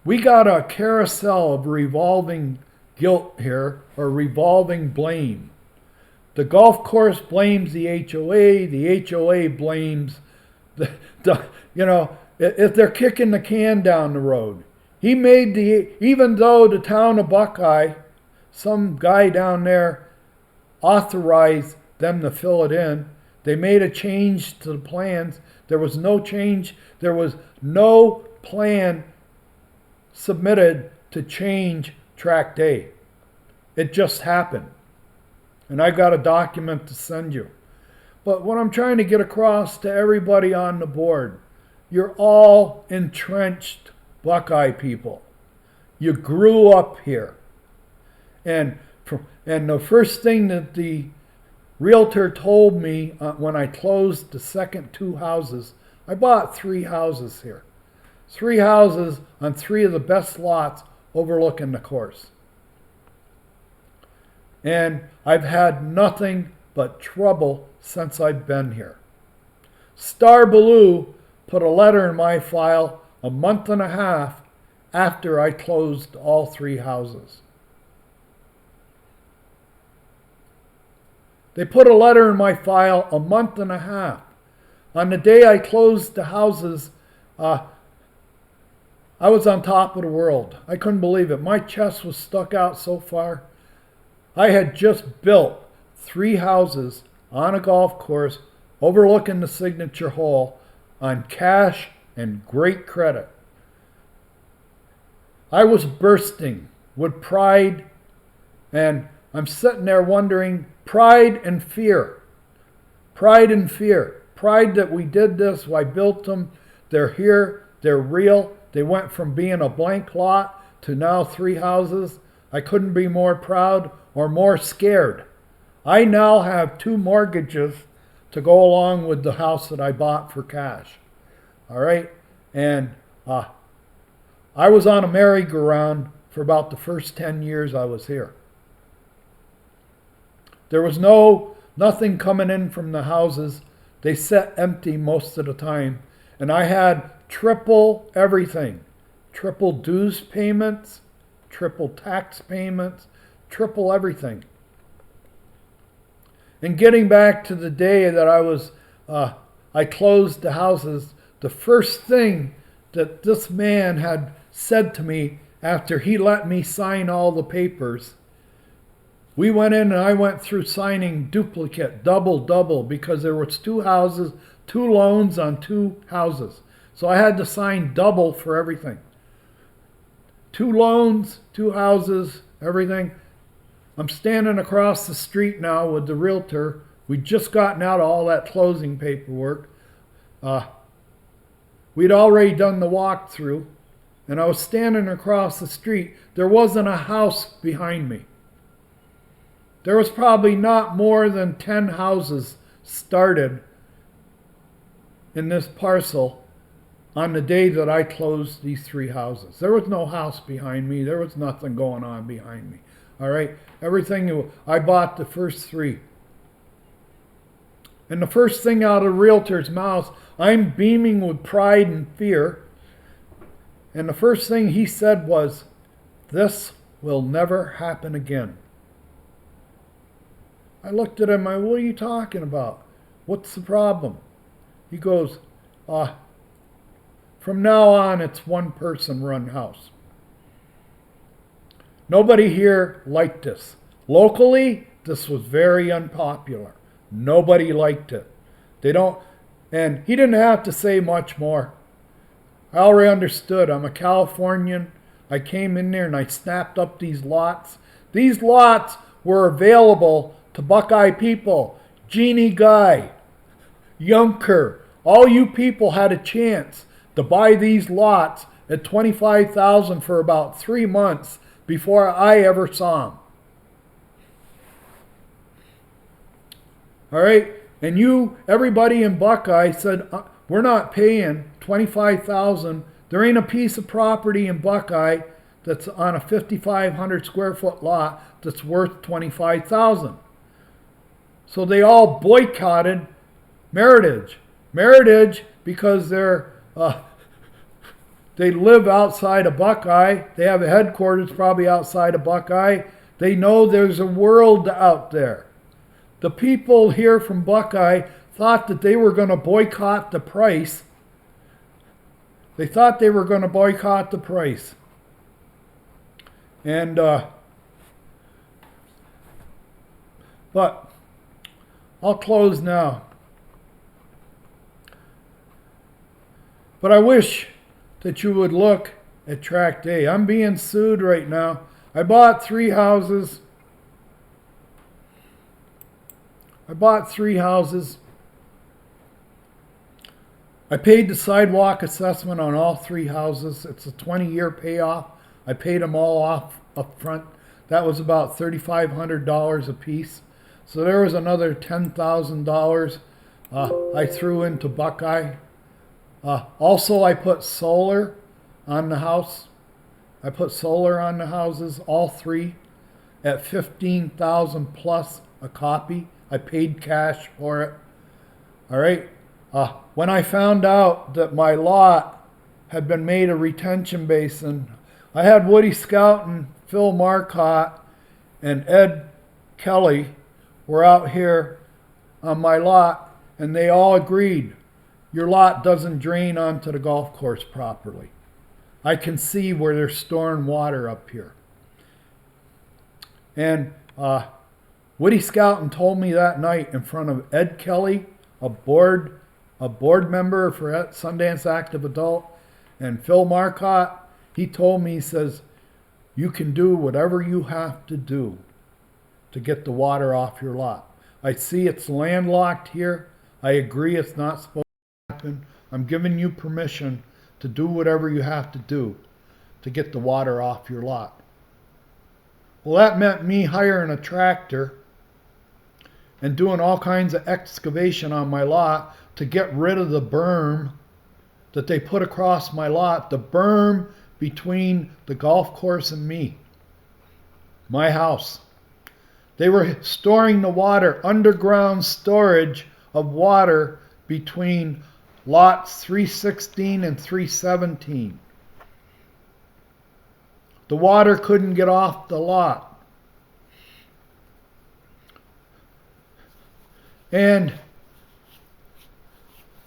We got a carousel of revolving guilt here, or revolving blame. The golf course blames the HOA. The HOA blames if they're kicking the can down the road. Even though the town of Buckeye, some guy down there authorized them to fill it in, they made a change to the plans. There was no change. There was no plan submitted to change Tract A. It just happened. And I got a document to send you. But what I'm trying to get across to everybody on the board, you're all entrenched Buckeye people. You grew up here. And the first thing that the realtor told me when I closed the second two houses, I bought 3 houses here. 3 houses on 3 of the best lots overlooking the course. And I've had nothing but trouble since I've been here. Star Blue put a letter in my file a month and a half after I closed all 3 houses. They put a letter in my file a month and a half. On the day I closed the houses, I was on top of the world. I couldn't believe it. My chest was stuck out so far. I had just built 3 houses on a golf course overlooking the signature hole on cash and great credit. I was bursting with pride, and I'm sitting there wondering, pride and fear. Pride and fear. Pride that we did this, I built them, they're here, they're real. They went from being a blank lot to now 3 houses. I couldn't be more proud or more scared. I now have 2 mortgages to go along with the house that I bought for cash. All right? And I was on a merry-go-round for about the first 10 years I was here. There was nothing coming in from the houses. They sat empty most of the time. And I had triple everything. Triple dues payments, triple tax payments, triple everything. And getting back to the day that I closed the houses, the first thing that this man had said to me after he let me sign all the papers, we went in and I went through signing duplicate, double, because there was 2 houses, 2 loans on 2 houses. So I had to sign double for everything. 2 loans, 2 houses, everything. I'm standing across the street now with the realtor. We'd just gotten out of all that closing paperwork. We'd already done the walkthrough, and I was standing across the street. There wasn't a house behind me. There was probably not more than 10 houses started in this parcel on the day that I closed these 3 houses. There was no house behind me. There was nothing going on behind me. All right? Everything, I bought the first 3. And the first thing out of the realtor's mouth, I'm beaming with pride and fear. And the first thing he said was, "This will never happen again." I looked at him, what are you talking about? What's the problem? He goes, from now on, it's 1-person run house. Nobody here liked this. Locally, this was very unpopular. Nobody liked it. And he didn't have to say much more. I already understood. I'm a Californian. I came in there and I snapped up these lots. These lots were available to Buckeye people. Jeannie Guy, Yunker, all you people had a chance to buy these lots at $25,000 for about 3 months before I ever saw them. All right? And everybody in Buckeye said, we're not paying $25,000. There ain't a piece of property in Buckeye that's on a 5,500 square foot lot that's worth $25,000. So they all boycotted Meritage. Meritage, because they live outside of Buckeye. They have a headquarters probably outside of Buckeye. They know there's a world out there. The people here from Buckeye thought that they were going to boycott the price. They thought they were going to boycott the price. And, but I'll close now. But I wish that you would look at Tract A. I'm being sued right now. I bought 3 houses. I paid the sidewalk assessment on all 3 houses. It's a 20-year payoff. I paid them all off up front. That was about $3,500 a piece. So there was another $10,000 I threw into Buckeye. Also, I put solar on the house. I put solar on the houses, all 3, at $15,000 plus a copy. I paid cash for it. All right. When I found out that my lot had been made a retention basin, I had Woody Scouten, Phil Marcotte, and Ed Kelly were out here on my lot, and they all agreed your lot doesn't drain onto the golf course properly. I can see where they're storing water up here. And Woody Scouten told me that night in front of Ed Kelly, a board member for Sundance Active Adult, and Phil Marcotte. He told me, he says, you can do whatever you have to do to get the water off your lot. I see it's landlocked here. I agree it's not supposed to happen. I'm giving you permission to do whatever you have to do to get the water off your lot. Well, that meant me hiring a tractor and doing all kinds of excavation on my lot to get rid of the berm that they put across my lot, the berm between the golf course and me, my house. They were storing the water, underground storage of water between lots 316 and 317. The water couldn't get off the lot. And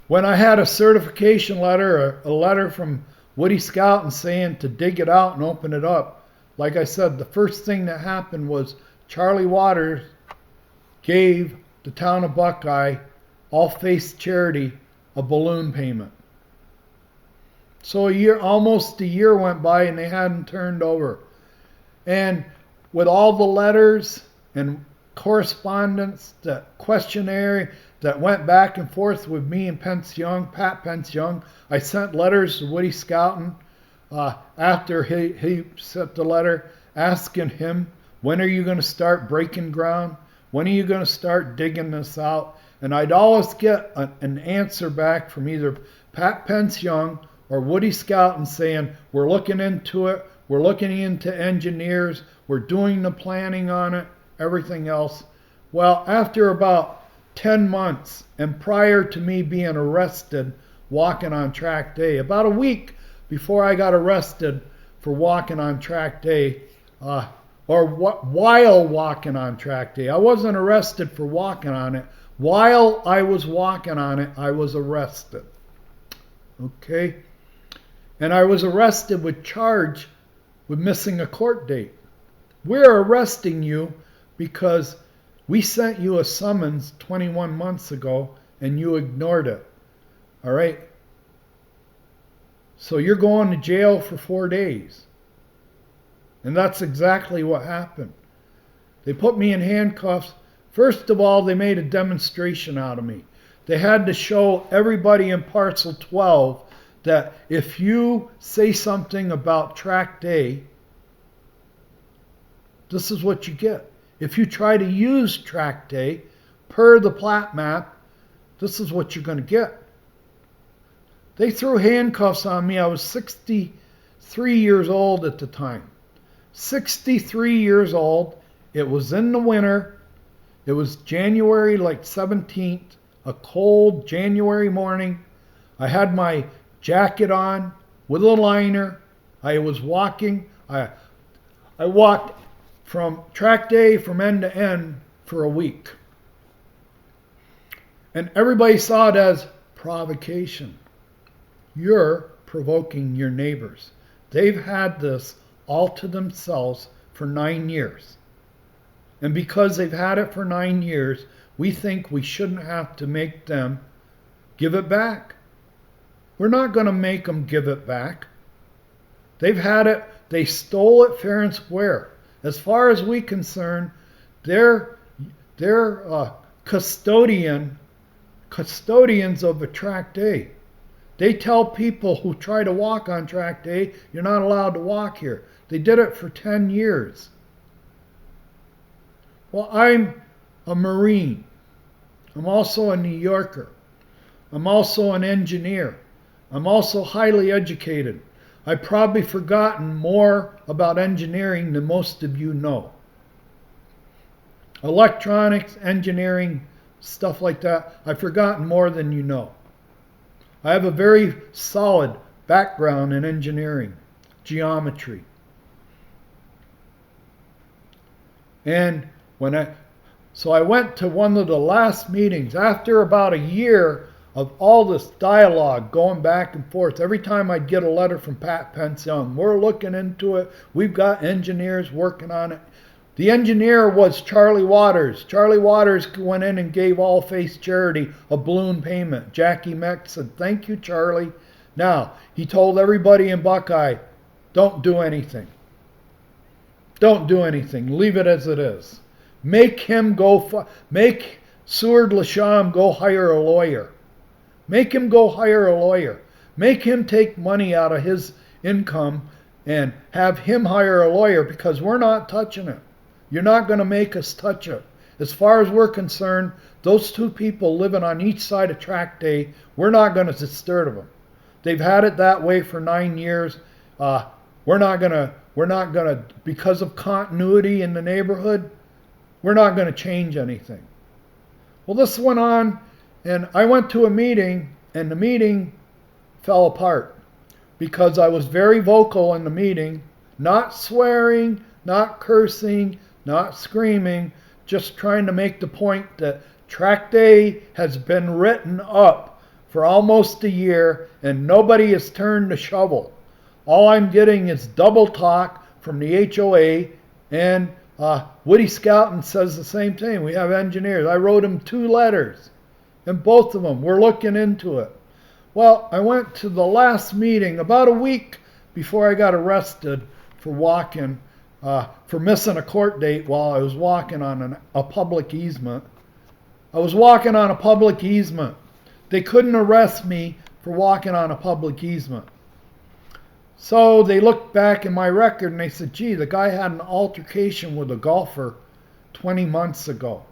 when I had a certification letter, a letter from Woody Scouten saying to dig it out and open it up, like I said, the first thing that happened was Charlie Waters gave the town of Buckeye, All Faith Charity, a balloon payment. So almost a year went by and they hadn't turned over. And with all the letters and correspondence, the questionnaire that went back and forth with me and Pat Pence Young, I sent letters to Woody Scouten after he sent the letter asking him, when are you going to start breaking ground? When are you going to start digging this out? And I'd always get an answer back from either Pat Pence Young or Woody Scouten saying, we're looking into it, we're looking into engineers, we're doing the planning on it, everything else. Well, after about 10 months and prior to me being arrested walking on track day, about a week before I got arrested for walking on track day, while walking on track day. I wasn't arrested for walking on it. While I was walking on it, I was arrested. Okay? And I was arrested with charge with missing a court date. We're arresting you because we sent you a summons 21 months ago and you ignored it. All right? So you're going to jail for 4 days. And that's exactly what happened. They put me in handcuffs. First of all, they made a demonstration out of me. They had to show everybody in Parcel 12 that if you say something about track day, this is what you get. If you try to use track day per the plat map, this is what you're going to get. They threw handcuffs on me. I was 63 years old at the time. 63 years old. It was in the winter. It was January 17th, a cold January morning. I had my jacket on with a liner. I was walking. I walked from track day from end to end for a week. And everybody saw it as provocation. You're provoking your neighbors. They've had this all to themselves for 9 years. And because they've had it for 9 years, we think we shouldn't have to make them give it back. We're not going to make them give it back. They've had it. They stole it fair and square. As far as we're concerned, they're custodians of a track day. They tell people who try to walk on track day, you're not allowed to walk here. They did it for 10 years. Well, I'm a Marine. I'm also a New Yorker. I'm also an engineer. I'm also highly educated. I've probably forgotten more about engineering than most of you know. Electronics, engineering, stuff like that, I've forgotten more than you know. I have a very solid background in engineering, geometry. And so I went to one of the last meetings after about a year of all this dialogue going back and forth. Every time I'd get a letter from Pat Pence Young, we're looking into it. We've got engineers working on it. The engineer was Charlie Waters. Charlie Waters went in and gave All Faith Charity a balloon payment. Jackie Meck said, "Thank you, Charlie." Now, he told everybody in Buckeye, don't do anything. Don't do anything. Leave it as it is. Make Seward Lasham go hire a lawyer. Make him go hire a lawyer. Make him take money out of his income and have him hire a lawyer, because we're not touching it. You're not going to make us touch it. As far as we're concerned, those two people living on each side of track day, we're not going to disturb them. They've had it that way for 9 years. We're not going to, because of continuity in the neighborhood, we're not going to change anything. Well, this went on, and I went to a meeting, and the meeting fell apart because I was very vocal in the meeting, not swearing, not cursing, not screaming, just trying to make the point that track day has been written up for almost a year and nobody has turned the shovel. All I'm getting is double talk from the HOA, and Woody Skelton says the same thing. We have engineers. I wrote him 2 letters, and both of them were looking into it. Well, I went to the last meeting about a week before I got arrested for walking, for missing a court date while I was walking on a public easement. I was walking on a public easement. They couldn't arrest me for walking on a public easement. So they looked back in my record and they said, gee, the guy had an altercation with a golfer 20 months ago.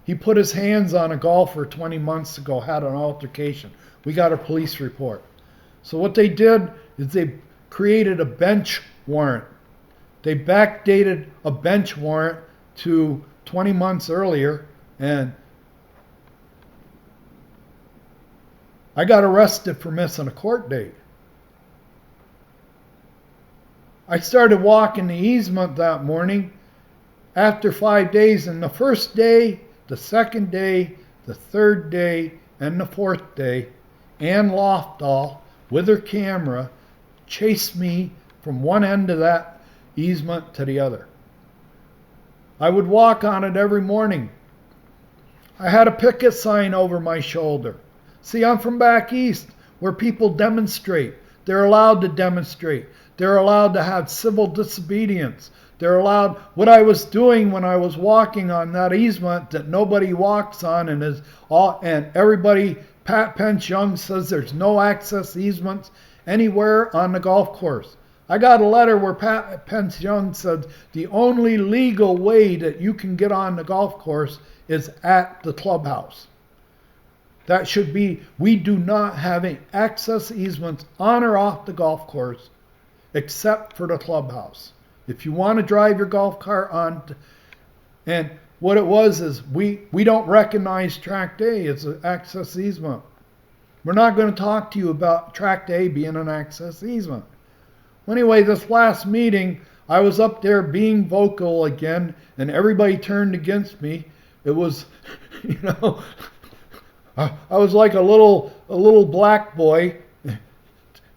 He put his hands on a golfer 20 months ago, had an altercation. We got a police report. So what they did is they created a bench warrant. They backdated a bench warrant to 20 months earlier, and I got arrested for missing a court date. I started walking the easement that morning after 5 days, and the first day, the second day, the third day, and the fourth day, Ann Lofdahl, with her camera, chased me from one end of that easement to the other. I would walk on it every morning. I had a picket sign over my shoulder. See, I'm from back east where people demonstrate. They're allowed to demonstrate. They're allowed to have civil disobedience. They're allowed. What I was doing when I was walking on that easement that nobody walks on and everybody, Pat Pence Young says there's no access easements anywhere on the golf course. I got a letter where Pat Pence Young said the only legal way that you can get on the golf course is at the clubhouse. That should be, we do not have any access easements on or off the golf course except for the clubhouse. If you want to drive your golf cart on, and what it was is we don't recognize track day as an access easement. We're not going to talk to you about track day being an access easement. Anyway, this last meeting, I was up there being vocal again, and everybody turned against me. It was, I was like a little black boy,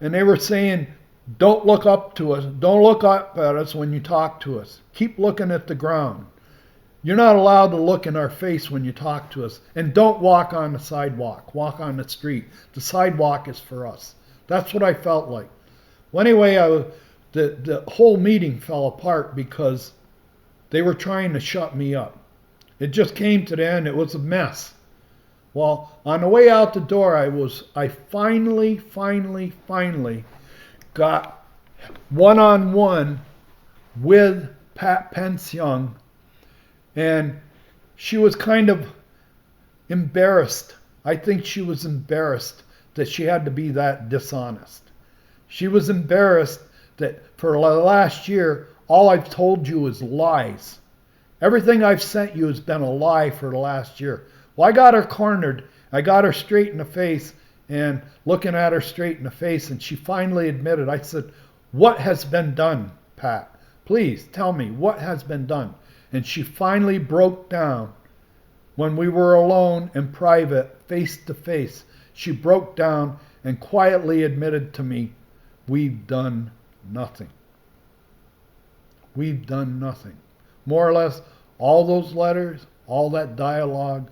and they were saying, don't look up to us. Don't look up at us when you talk to us. Keep looking at the ground. You're not allowed to look in our face when you talk to us. And don't walk on the sidewalk. Walk on the street. The sidewalk is for us. That's what I felt like. Well, anyway, the whole meeting fell apart because they were trying to shut me up. It just came to the end. It was a mess. Well, on the way out the door, I finally got one-on-one with Pat Pence Young, and she was kind of embarrassed. I think she was embarrassed that she had to be that dishonest. She was embarrassed that for the last year, all I've told you is lies. Everything I've sent you has been a lie for the last year. Well, I got her cornered. I got her straight in the face, and looking at her straight in the face, and she finally admitted. I said, "What has been done, Pat? Please tell me what has been done." And she finally broke down when we were alone in private, face to face. She broke down and quietly admitted to me, "We've done nothing. We've done nothing." More or less, all those letters, all that dialogue,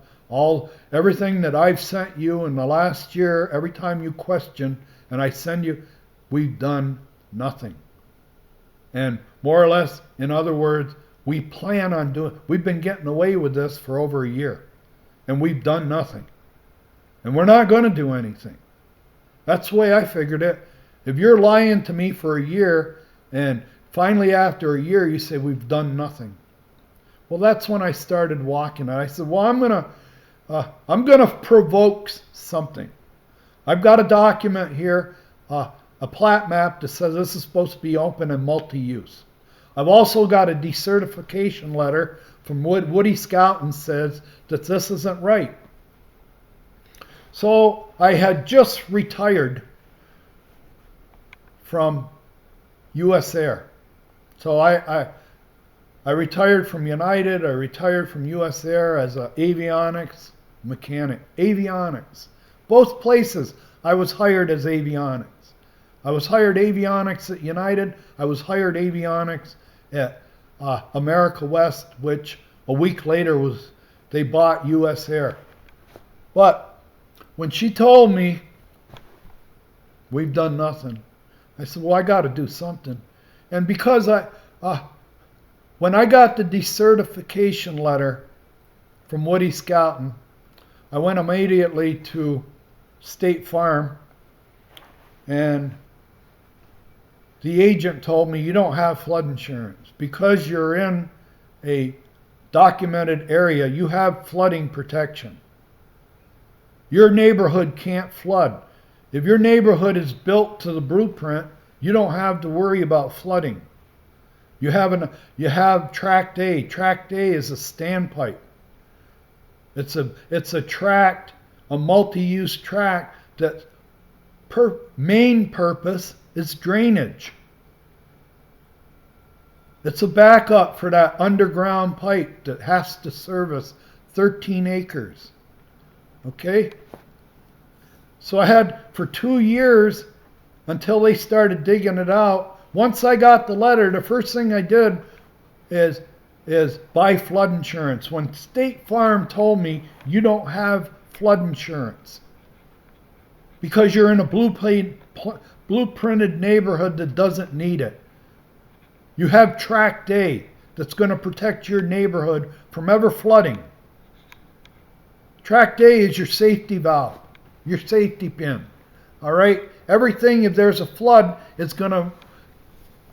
everything that I've sent you in the last year, every time you question, and I send you, we've done nothing. And more or less, in other words, we plan on we've been getting away with this for over a year, and we've done nothing. And we're not going to do anything. That's the way I figured it. If you're lying to me for a year, and finally after a year you say we've done nothing, well, that's when I started walking. And I said, well, I'm gonna provoke something. I've got a document here, a plat map that says this is supposed to be open and multi-use. I've also got a decertification letter from Woody Scout and says that this isn't right. So I had just retired from U.S. Air. So I retired from United. I retired from U.S. Air as an avionics mechanic. Avionics. Both places I was hired as avionics. I was hired avionics at United. I was hired avionics at America West, which a week later they bought U.S. Air. But when she told me we've done nothing, I said, well, I got to do something. And because when I got the decertification letter from Woody Scouten, I went immediately to State Farm, and the agent told me, you don't have flood insurance. Because you're in a documented area, you have flooding protection. Your neighborhood can't flood. If your neighborhood is built to the blueprint, you don't have to worry about flooding. You have tract A. Tract A is a standpipe. It's a tract, a multi-use tract that main purpose is drainage. It's a backup for that underground pipe that has to service 13 acres. Okay? So I had for 2 years until they started digging it out. Once I got the letter, the first thing I did is buy flood insurance. When State Farm told me you don't have flood insurance because you're in a blueprinted neighborhood that doesn't need it. You have Tract A that's going to protect your neighborhood from ever flooding. Tract A is your safety valve, your safety pin. All right? Everything, if there's a flood, it's going to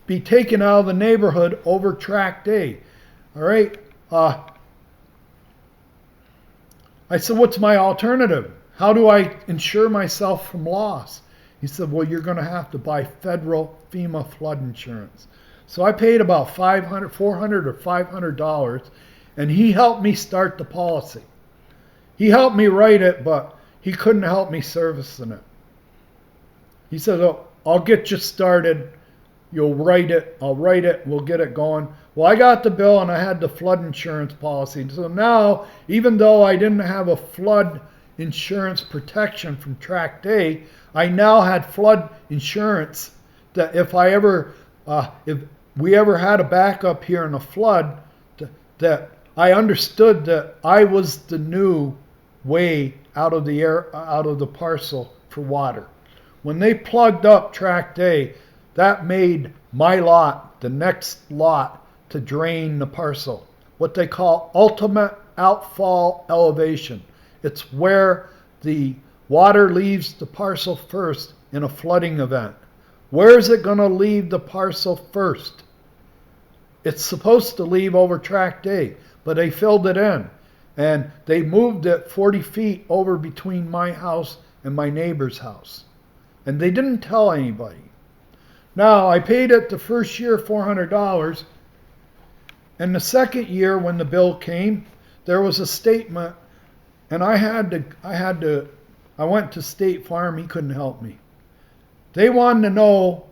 be taken out of the neighborhood over Tract A. All right? I said, what's my alternative? How do I insure myself from loss? He said, well, you're going to have to buy federal FEMA flood insurance. So I paid about $400 or $500, and he helped me start the policy. He helped me write it, but he couldn't help me servicing it. He said, oh, I'll get you started. You'll write it. I'll write it. We'll get it going. Well, I got the bill, and I had the flood insurance policy. So now, even though I didn't have a flood insurance protection from Tract A, I now had flood insurance that if we ever had a backup here in a flood, that I understood that I was the new way out of the parcel for water. When they plugged up Tract A, that made my lot the next lot to drain the parcel. What they call ultimate outfall elevation. It's where the water leaves the parcel first in a flooding event. Where is it going to leave the parcel first? It's supposed to leave over Tract A, but they filled it in. And they moved it 40 feet over between my house and my neighbor's house. And they didn't tell anybody. Now, I paid it the first year $400. And the second year when the bill came, there was a statement, and I had to I went to State Farm. He couldn't help me. They wanted to know,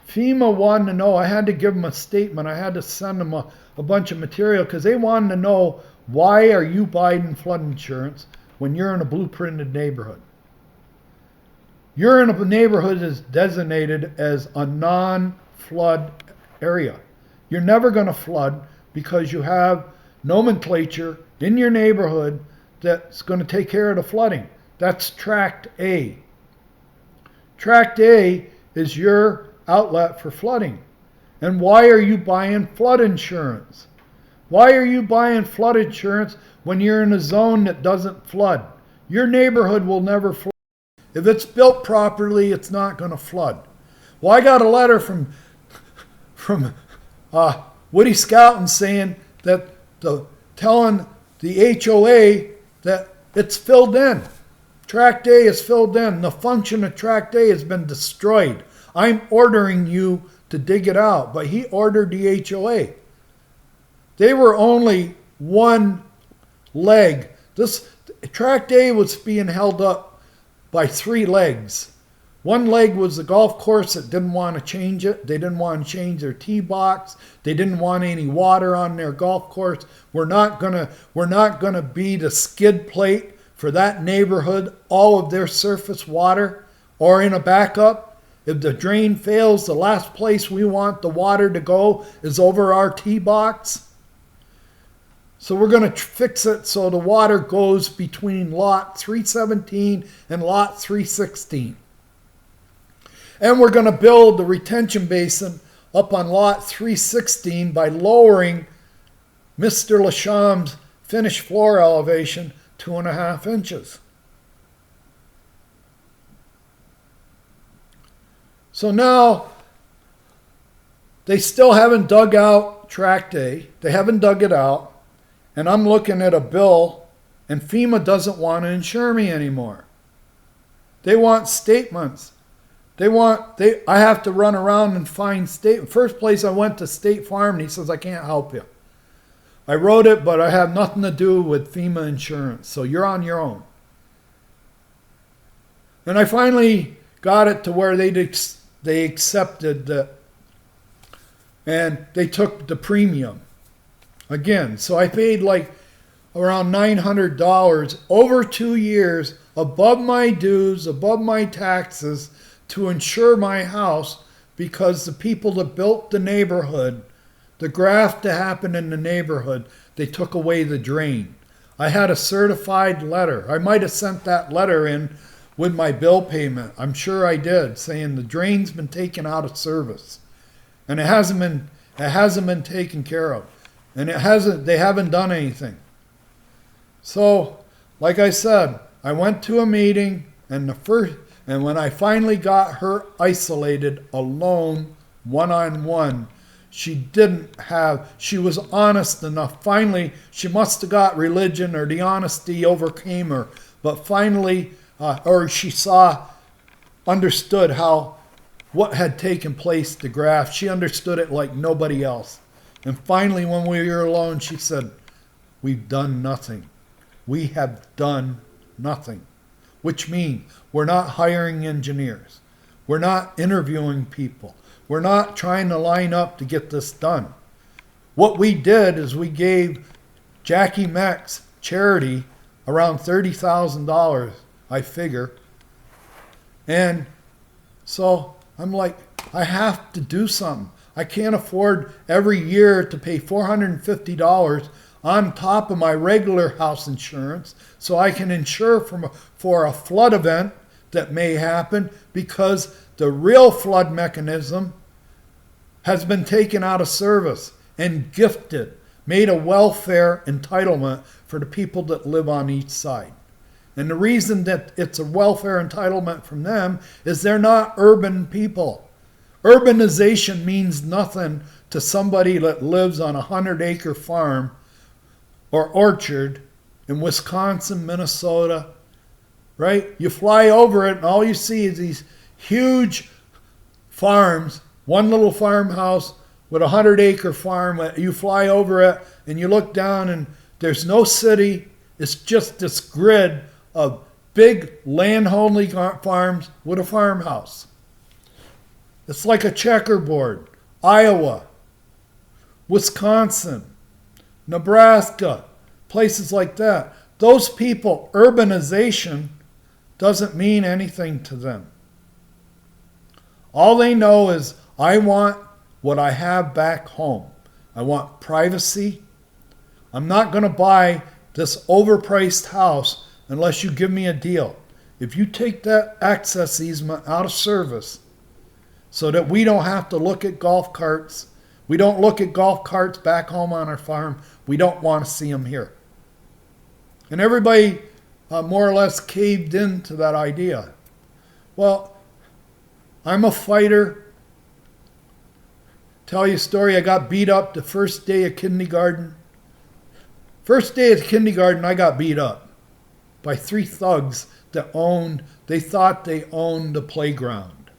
FEMA wanted to know, I had to give them a statement. I had to send them a bunch of material because they wanted to know, why are you buying flood insurance when you're in a blueprinted neighborhood? You're in a neighborhood that's designated as a non-flood area. You're never going to flood because you have nomenclature in your neighborhood that's going to take care of the flooding. That's Tract A. Tract A is your outlet for flooding. And why are you buying flood insurance? Why are you buying flood insurance when you're in a zone that doesn't flood? Your neighborhood will never flood. If it's built properly, it's not going to flood. Well, I got a letter from Woody Scouten saying that telling the HOA that it's filled in. Tract A is filled in. The function of Tract A has been destroyed. I'm ordering you to dig it out, but he ordered the HOA. They were only one leg. This Tract A was being held up by three legs. One leg was the golf course that didn't want to change it. They didn't want to change their tee box. They didn't want any water on their golf course. We're not gonna be the skid plate for that neighborhood, all of their surface water, or in a backup. If the drain fails, the last place we want the water to go is over our tee box. So we're going to fix it so the water goes between lot 317 and lot 316. And we're going to build the retention basin up on lot 316 by lowering Mr. Lasham's finished floor elevation 2.5 inches. So now they still haven't dug out Tract A. They haven't dug it out. And I'm looking at a bill, and FEMA doesn't want to insure me anymore. They want statements. I have to run around and find statements. First place I went to State Farm, and he says, I can't help you. I wrote it, but I have nothing to do with FEMA insurance, so you're on your own. And I finally got it to where they accepted that, and they took the premium. Again, so I paid like around $900 over 2 years above my dues, above my taxes to insure my house because the people that built the neighborhood, the graft that happened in the neighborhood, they took away the drain. I had a certified letter. I might have sent that letter in with my bill payment. I'm sure I did, saying the drain's been taken out of service. And it hasn't been taken care of. And they haven't done anything. So, like I said, I went to a meeting, and when I finally got her isolated, alone, one-on-one, she was honest enough. Finally, she must have got religion, or the honesty overcame her. But finally, or she understood what had taken place, the graft. She understood it like nobody else. And finally, when we were alone, she said, we've done nothing. We have done nothing. Which means we're not hiring engineers. We're not interviewing people. We're not trying to line up to get this done. What we did is we gave Jackie Meck's charity around $30,000, I figure. And so I'm like, I have to do something. I can't afford every year to pay $450 on top of my regular house insurance so I can insure for a flood event that may happen, because the real flood mechanism has been taken out of service and gifted, made a welfare entitlement for the people that live on each side. And the reason that it's a welfare entitlement from them is they're not urban people. Urbanization means nothing to somebody that lives on a 100-acre farm or orchard in Wisconsin, Minnesota, right? You fly over it and all you see is these huge farms, one little farmhouse with a 100-acre farm. You fly over it and you look down and there's no city. It's just this grid of big land-holding farms with a farmhouse. It's like a checkerboard. Iowa, Wisconsin, Nebraska, places like that. Those people, urbanization doesn't mean anything to them. All they know is, I want what I have back home. I want privacy. I'm not going to buy this overpriced house unless you give me a deal. If you take that access easement out of service so that we don't have to look at golf carts, we don't look at golf carts back home on our farm, we don't want to see them here. And everybody more or less caved into that idea. Well, I'm a fighter. Tell you a story, I got beat up the first day of kindergarten. First day of kindergarten, I got beat up by 3 thugs that they thought they owned the playground.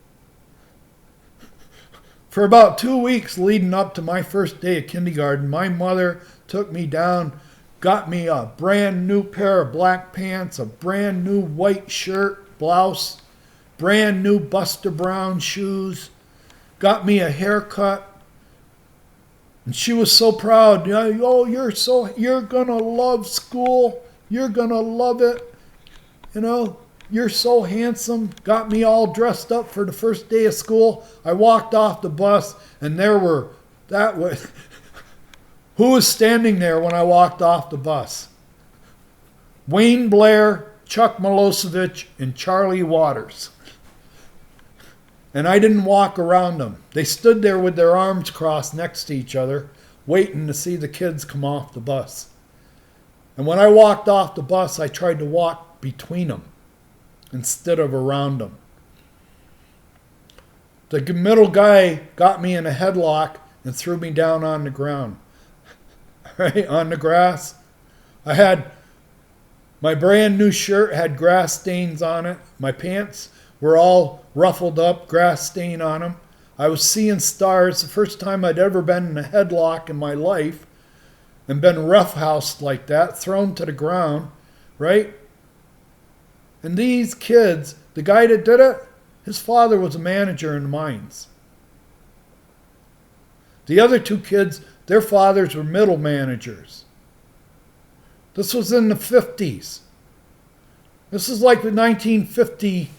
For about 2 weeks leading up to my first day of kindergarten, my mother took me down, got me a brand new pair of black pants, a brand new white shirt, blouse, brand new Buster Brown shoes, got me a haircut. And she was so proud. Oh, you're gonna love school. You're gonna love it. You know, you're so handsome. Got me all dressed up for the first day of school. I walked off the bus, and who was standing there when I walked off the bus? Wayne Blair, Chuck Milosevic, and Charlie Waters. And I didn't walk around them. They stood there with their arms crossed next to each other, waiting to see the kids come off the bus. And when I walked off the bus, I tried to walk between them instead of around them. The middle guy got me in a headlock and threw me down on the ground, right on the grass. I had my brand new shirt had grass stains on it. My pants were all ruffled up, grass stain on them. I was seeing stars, the first time I'd ever been in a headlock in my life and been roughhoused like that, thrown to the ground, right? And these kids, the guy that did it, his father was a manager in the mines. The other 2 kids, their fathers were middle managers. This was in the 50s. This is like the 1953.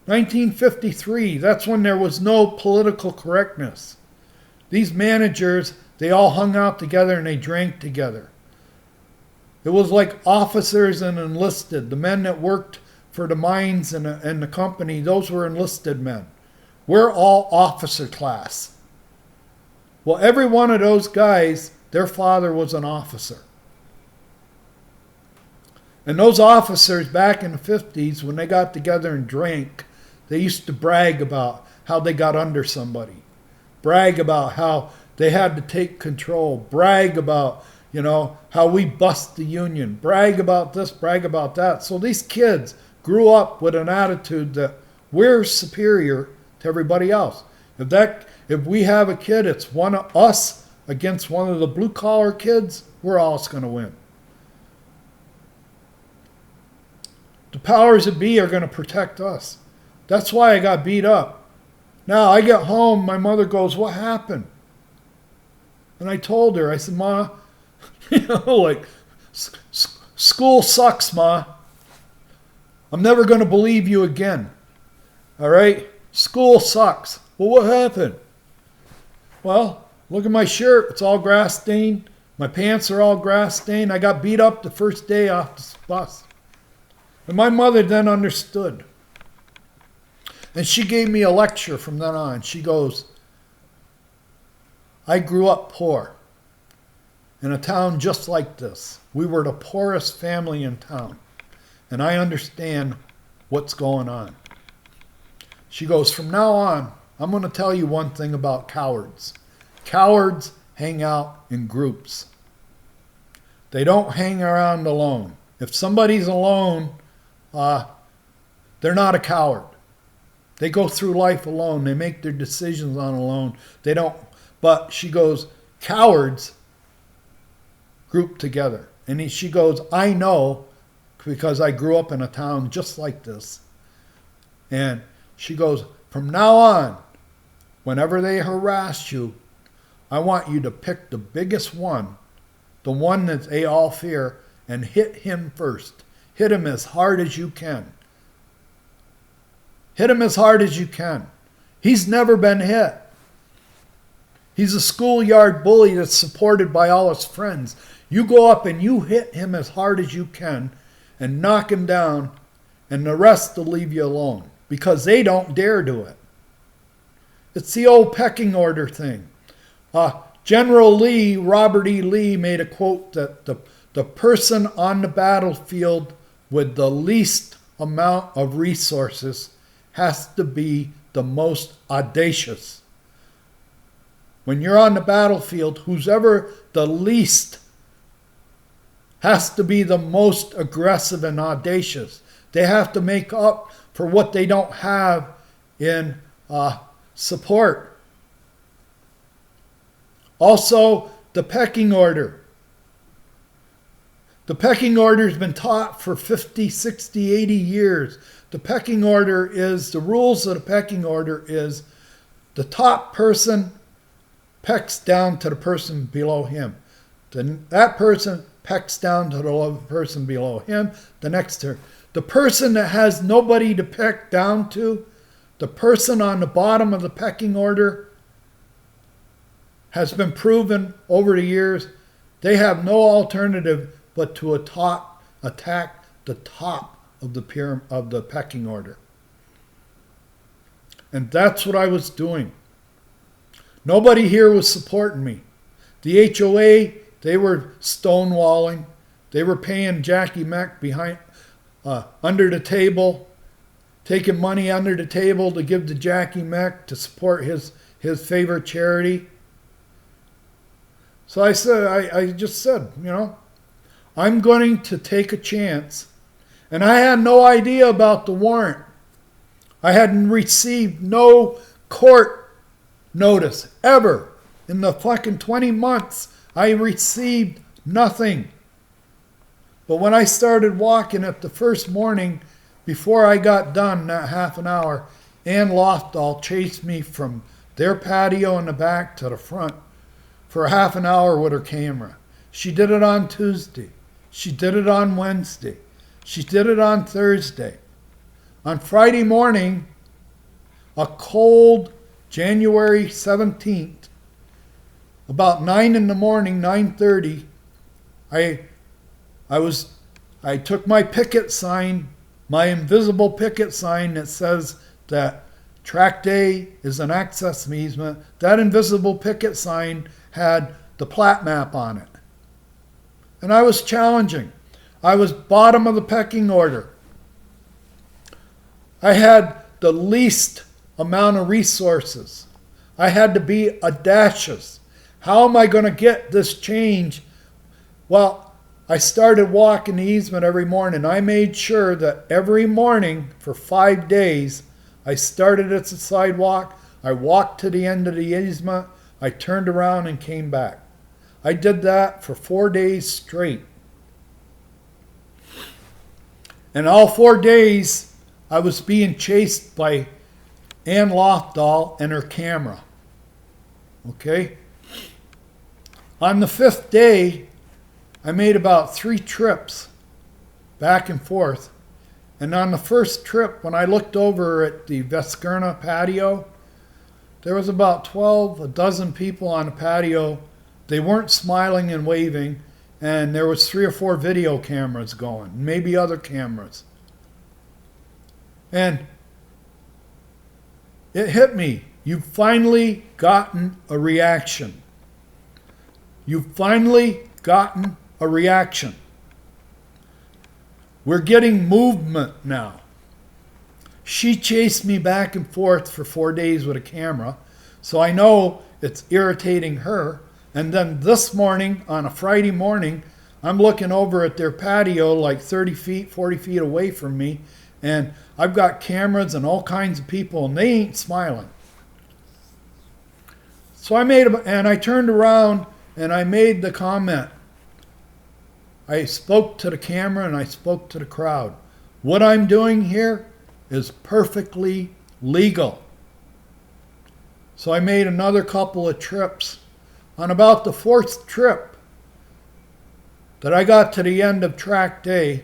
1953, that's when there was no political correctness. These managers, they all hung out together and they drank together. It was like officers and enlisted. The men that worked for the mines and the company, those were enlisted men. We're all officer class. Well, every one of those guys, their father was an officer. And those officers back in the 50s, when they got together and drank, they used to brag about how they got under somebody. Brag about how they had to take control. Brag about, how we bust the union. Brag about this, brag about that. So these kids grew up with an attitude that we're superior to everybody else. If we have a kid, it's one of us against one of the blue-collar kids, we're all going to win. The powers that be are going to protect us. That's why I got beat up. Now, I get home, my mother goes, "What happened?" And I told her, I said, "Ma, school sucks, Ma. I'm never going to believe you again. All right? School sucks." "Well, what happened?" "Well, look at my shirt. It's all grass stained. My pants are all grass stained. I got beat up the first day off the bus." And my mother then understood. And she gave me a lecture from then on. She goes, "I grew up poor in a town just like this. We were the poorest family in town. And I understand what's going on." She goes, "From now on, I'm going to tell you one thing about cowards. Cowards hang out in groups. They don't hang around alone. If somebody's alone, they're not a coward. They go through life alone. They make their decisions on alone. They don't." But she goes, "Cowards group together." And she goes, I know, because I grew up in a town just like this. And she goes, from now on, whenever they harass you, I want you to pick the biggest one, the one that they all fear, and hit him first. Hit him as hard as you can. Hit him as hard as you can. He's never been hit. He's a schoolyard bully that's supported by all his friends. You go up and you hit him as hard as you can and knock him down, and the rest will leave you alone because they don't dare do it. It's the old pecking order thing. General Lee, Robert E. Lee, made a quote that the person on the battlefield with the least amount of resources has to be the most audacious. When you're on the battlefield, who's ever the least has to be the most aggressive and audacious. They have to make up for what they don't have in support. Also, the pecking order. The pecking order has been taught for 50, 60, 80 years. The pecking order is, the rules of the pecking order is the top person pecks down to the person below him. That person pecks down to the person below him. The next turn. The person that has nobody to peck down to, the person on the bottom of the pecking order, has been proven over the years, they have no alternative but to attack the top of the pecking order. And that's what I was doing. Nobody here was supporting me. The HOA, they were stonewalling. They were paying Jackie Meck behind, under the table, taking money under the table to give to Jackie Meck to support his favorite charity. So I just said, I'm going to take a chance. And I had no idea about the warrant. I hadn't received no court notice ever. In the fucking 20 months, I received nothing. But when I started walking it the first morning, before I got done, that half an hour, Ann Lofdahl chased me from their patio in the back to the front for half an hour with her camera. She did it on Tuesday. She did it on Wednesday. She did it on Thursday. On Friday morning, a cold January 17th, about 9 in the morning, 9:30, I took my picket sign, my invisible picket sign that says that Track Day is an access easement. That invisible picket sign had the plat map on it. And I was challenging. I was bottom of the pecking order. I had the least amount of resources. I had to be audacious. How am I going to get this change? Well, I started walking the easement every morning. I made sure that every morning for 5 days, I started at the sidewalk, I walked to the end of the easement, I turned around and came back. I did that for 4 days straight. And all 4 days, I was being chased by Ann Lofdahl and her camera. Okay? On the 5th day, I made about 3 trips back and forth. And on the first trip, when I looked over at the Veskerna patio, there was about a dozen people on the patio. They weren't smiling and waving, and there was 3 or 4 video cameras going, maybe other cameras. And it hit me. You've finally gotten a reaction. You've finally gotten a reaction. We're getting movement now. She chased me back and forth for 4 days with a camera, so I know it's irritating her. And then this morning, on a Friday morning, I'm looking over at their patio like 30 feet, 40 feet away from me, and I've got cameras and all kinds of people, and they ain't smiling. So I turned around and I made the comment. I spoke to the camera and I spoke to the crowd. What I'm doing here is perfectly legal. So I made another couple of trips. On about the fourth trip that I got to the end of track day,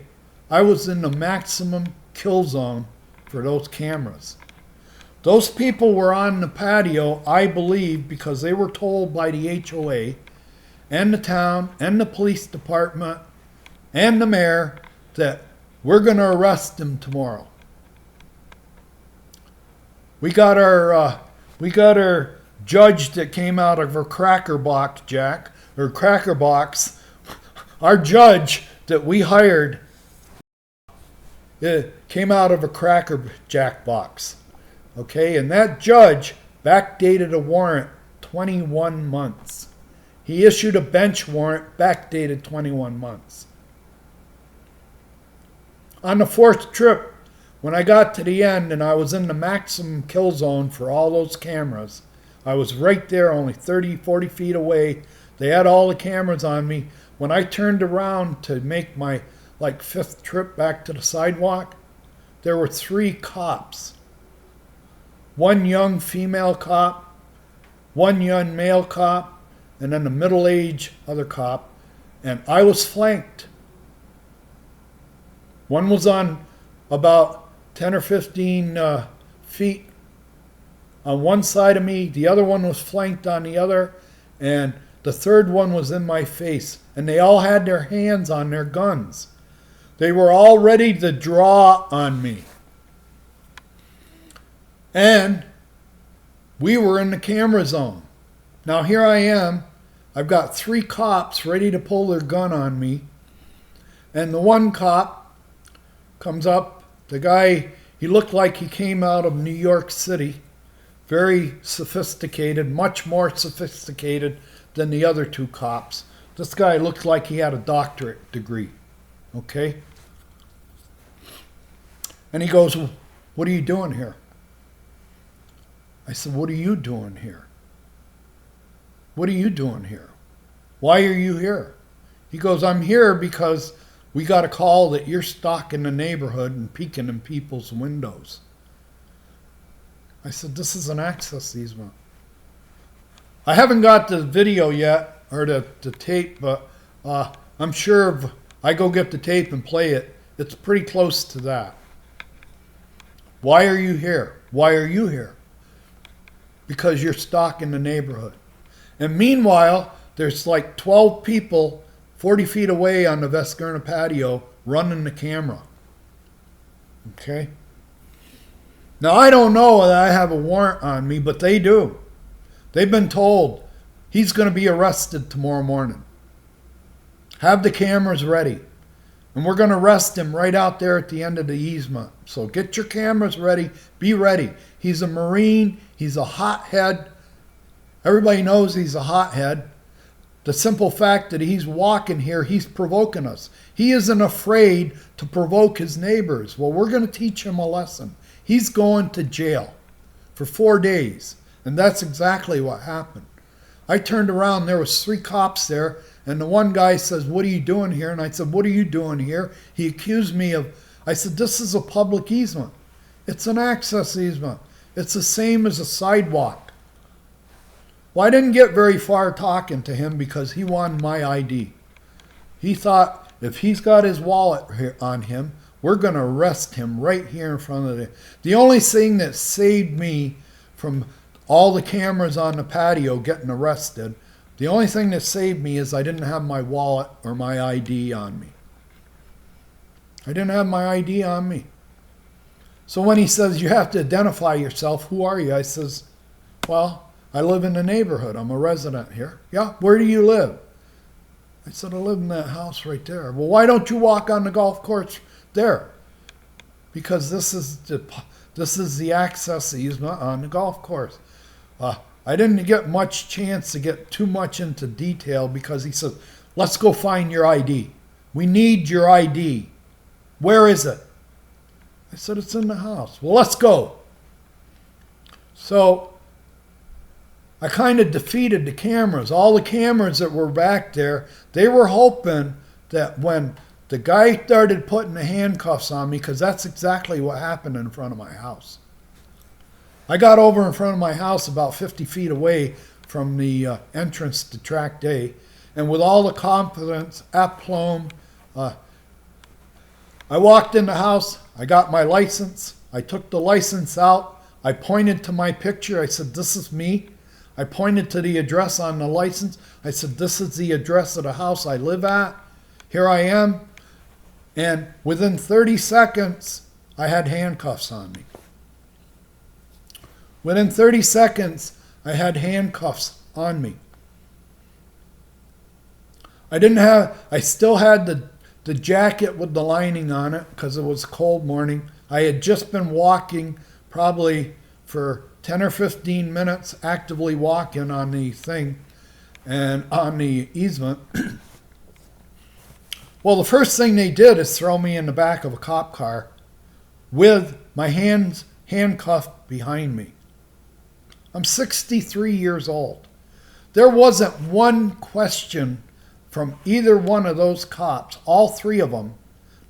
I was in the maximum kill zone for those cameras. Those people were on the patio, I believe, because they were told by the HOA and the town and the police department and the mayor that we're going to arrest them tomorrow. We got our judge that came out of her cracker box, Our judge that we hired came out of a cracker jack box. Okay, and that judge backdated a warrant 21 months. He issued a bench warrant backdated 21 months. On the fourth trip, when I got to the end and I was in the maximum kill zone for all those cameras, I was right there, only 30, 40 feet away. They had all the cameras on me. When I turned around to make my fifth trip back to the sidewalk, there were 3 cops. One young female cop, one young male cop, and then a middle-aged other cop. And I was flanked. One was on about 10 or 15 feet on one side of me. The other one was flanked on the other. And the third one was in my face. And they all had their hands on their guns. They were all ready to draw on me. And we were in the camera zone. Now here I am. I've got 3 cops ready to pull their gun on me. And the one cop comes up. The guy, he looked like he came out of New York City. Very sophisticated, much more sophisticated than the other 2 cops. This guy looked like he had a doctorate degree. Okay? And he goes, "What are you doing here?" I said, "What are you doing here? What are you doing here? Why are you here?" He goes, "I'm here because we got a call that you're stalking the neighborhood and peeking in people's windows." I said, "This is an access easement." I haven't got the video yet, or the tape, but I'm sure if I go get the tape and play it, it's pretty close to that. Why are you here? Why are you here? Because you're stalking the neighborhood. And meanwhile, there's 12 people 40 feet away on the Veskerna patio running the camera. Okay? Now, I don't know that I have a warrant on me, but they do. They've been told he's going to be arrested tomorrow morning. Have the cameras ready. And we're going to arrest him right out there at the end of the easement. So get your cameras ready. Be ready. He's a Marine. He's a hothead. Everybody knows he's a hothead. The simple fact that he's walking here, he's provoking us. He isn't afraid to provoke his neighbors. Well, we're going to teach him a lesson. He's going to jail for 4 days. And that's exactly what happened. I turned around, there was 3 cops there, and the one guy says, "What are you doing here?" And I said, "What are you doing here?" He accused me of, I said, "This is a public easement. It's an access easement. It's the same as a sidewalk." Well, I didn't get very far talking to him because he wanted my ID. He thought if he's got his wallet on him, we're going to arrest him right here in front of the only thing that saved me from all the cameras on the patio getting arrested, the only thing that saved me is I didn't have my wallet or my ID on me. I didn't have my ID on me. So when he says, "You have to identify yourself, who are you?" I says, "Well, I live in the neighborhood. I'm a resident here." "Yeah, where do you live?" I said, "I live in that house right there." "Well, why don't you walk on the golf course there?" "Because this is the access easement on the golf course." I didn't get much chance to get too much into detail because he said, "Let's go find your ID. We need your ID. Where is it?" I said, "It's in the house." "Well, let's go." So I kind of defeated the cameras. All the cameras that were back there, they were hoping that when the guy started putting the handcuffs on me, because that's exactly what happened in front of my house. I got over in front of my house about 50 feet away from the entrance to track day, and with all the confidence, aplomb, I walked in the house, I got my license, I took the license out, I pointed to my picture, I said, this is me. I pointed to the address on the license, I said, this is the address of the house I live at, here I am. And within 30 seconds, I had handcuffs on me. Within 30 seconds, I had handcuffs on me. I still had the jacket with the lining on it because it was a cold morning. I had just been walking probably for 10 or 15 minutes, actively walking on the thing and on the easement. Well, the first thing they did is throw me in the back of a cop car with my hands handcuffed behind me. I'm 63 years old. There wasn't one question from either one of those cops, all three of them.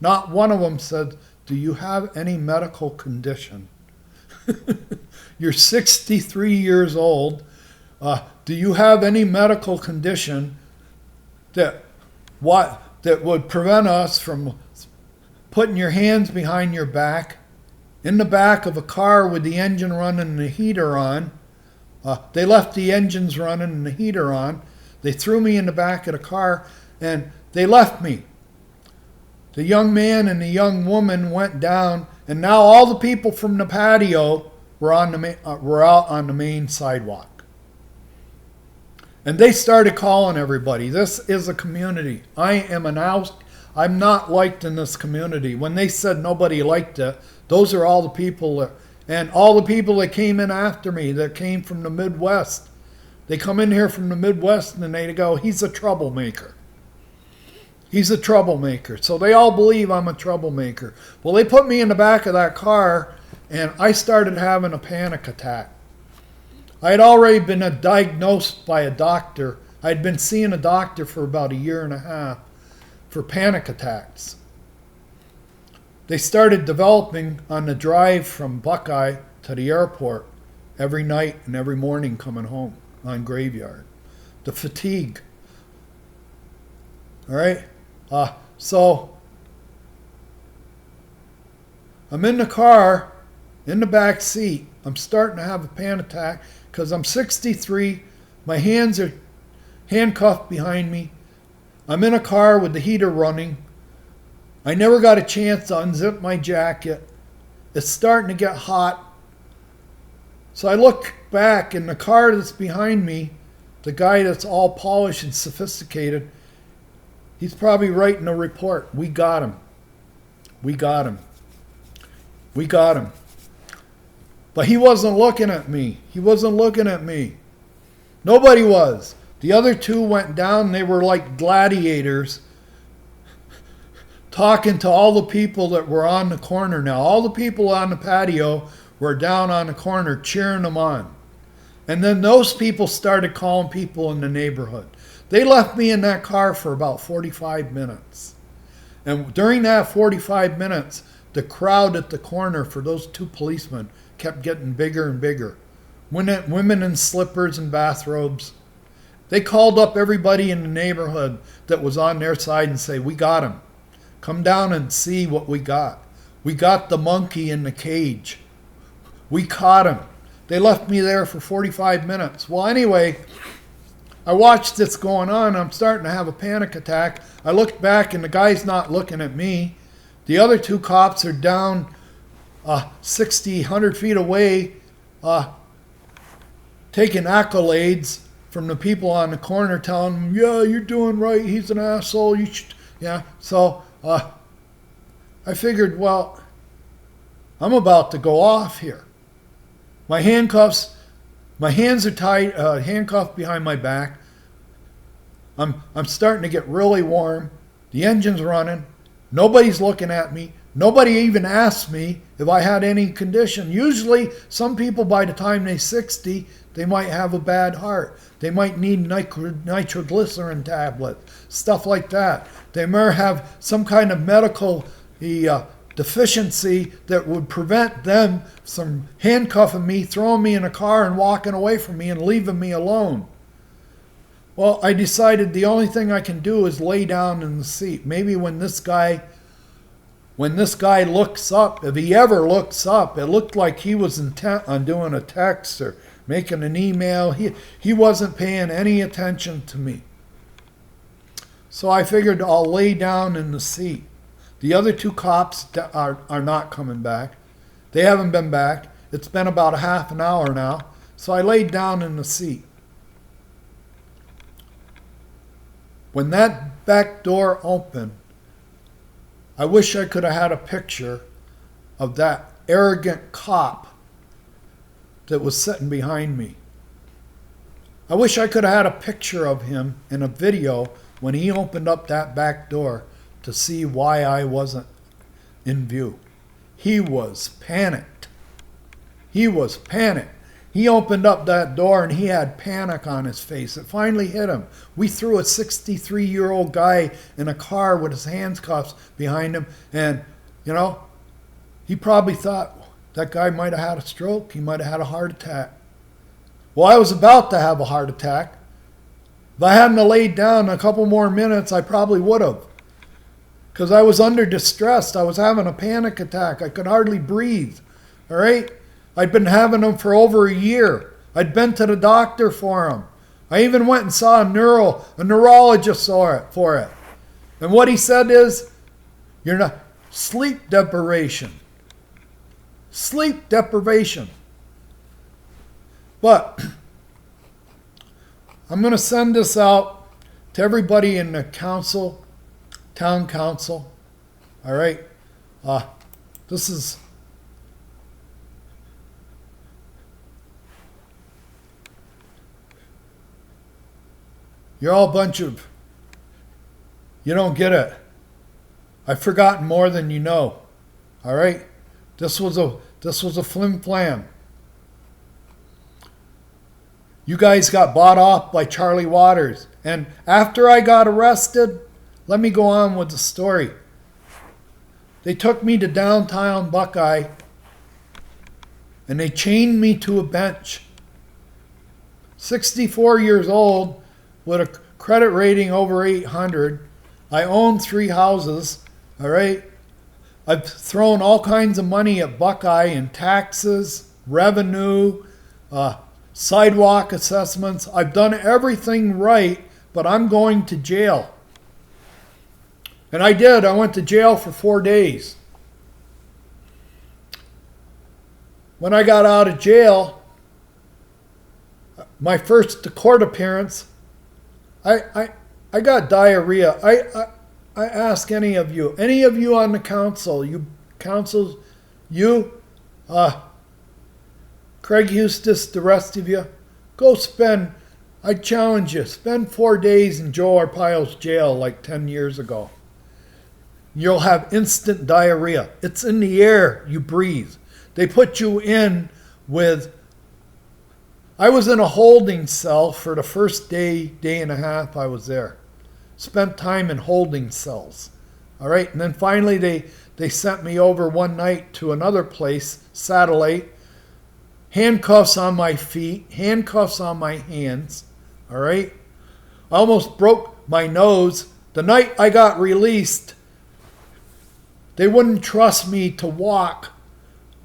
Not one of them said, do you have any medical condition? You're 63 years old. Do you have any medical condition that would prevent us from putting your hands behind your back in the back of a car with the engine running and the heater on? They left the engines running and the heater on. They threw me in the back of the car and they left me. The young man and the young woman went down, and now all the people from the patio were out on the main sidewalk. And they started calling everybody. This is a community. I'm not liked in this community. When they said nobody liked it, those are all the people and all the people that came in after me that came from the Midwest. They come in here from the Midwest and they go, he's a troublemaker. He's a troublemaker. So they all believe I'm a troublemaker. Well, they put me in the back of that car and I started having a panic attack. I had already been diagnosed by a doctor. I'd been seeing a doctor for about a year and a half for panic attacks. They started developing on the drive from Buckeye to the airport every night and every morning coming home on Graveyard. The fatigue. All right? So I'm in the car, in the back seat. I'm starting to have a panic attack because I'm 63. My hands are handcuffed behind me. I'm in a car with the heater running. I never got a chance to unzip my jacket. It's starting to get hot. So I look back in the car that's behind me, the guy that's all polished and sophisticated, he's probably writing a report. We got him. We got him. We got him. But he wasn't looking at me. He wasn't looking at me. Nobody was. The other two went down. They were like gladiators talking to all the people that were on the corner now. All the people on the patio were down on the corner cheering them on. And then those people started calling people in the neighborhood. They left me in that car for about 45 minutes. And during that 45 minutes, the crowd at the corner for those two policemen kept getting bigger and bigger. Women in slippers and bathrobes. They called up everybody in the neighborhood that was on their side and say, we got him. Come down and see what we got. We got the monkey in the cage. We caught him. They left me there for 45 minutes. Well, anyway, I watched this going on. I'm starting to have a panic attack. I looked back and the guy's not looking at me. The other two cops are down 60, 100 feet away, taking accolades from the people on the corner, telling them, yeah, you're doing right. He's an asshole. You should. Yeah. So I figured, well, I'm about to go off here. My hands are tied, handcuffed behind my back. I'm starting to get really warm. The engine's running. Nobody's looking at me. Nobody even asked me if I had any condition. Usually, some people by the time they're 60, they might have a bad heart. They might need nitroglycerin tablets, stuff like that. They may have some kind of medical deficiency that would prevent them from handcuffing me, throwing me in a car, and walking away from me and leaving me alone. Well, I decided the only thing I can do is lay down in the seat. Maybe when this guy looks up, if he ever looks up, it looked like he was intent on doing a text or making an email. He wasn't paying any attention to me. So I figured I'll lay down in the seat. The other two cops are not coming back. They haven't been back. It's been about a half an hour now. So I laid down in the seat. When that back door opened, I wish I could have had a picture of that arrogant cop that was sitting behind me. I wish I could have had a picture of him in a video when he opened up that back door to see why I wasn't in view. He was panicked. He was panicked. He opened up that door and he had panic on his face. It finally hit him. We threw a 63-year-old guy in a car with his handcuffs behind him, and, he probably thought that guy might have had a stroke. He might have had a heart attack. Well, I was about to have a heart attack. If I hadn't laid down a couple more minutes, I probably would have. Because I was under distress. I was having a panic attack. I could hardly breathe. All right? I'd been having them for over a year. I'd been to the doctor for them. I even went and saw a neurologist for it. And what he said is, you're not, sleep deprivation. Sleep deprivation. But I'm going to send this out to everybody in the council, town council. All right? This is... You're all a bunch of... You don't get it. I've forgotten more than you know. All right? This was a flim flam. You guys got bought off by Charlie Waters. And after I got arrested, let me go on with the story. They took me to downtown Buckeye and they chained me to a bench. 64 years old with a credit rating over 800. I own 3 houses. All right? I've thrown all kinds of money at Buckeye in taxes, revenue, sidewalk assessments. I've done everything right, but I'm going to jail. And I did. I went to jail for 4 days. When I got out of jail, my first court appearance, I got diarrhea. I ask any of you on the council, Craig Eustace, the rest of you, go spend, I challenge you, spend 4 days in Joe Arpaio's jail like 10 years ago. You'll have instant diarrhea. It's in the air you breathe. They put you in with... I was in a holding cell for the first day and a half I was there. Spent time in holding cells. All right, and then finally they sent me over one night to another place, Satellite. Handcuffs on my feet, handcuffs on my hands. All right? I almost broke my nose. The night I got released, they wouldn't trust me to walk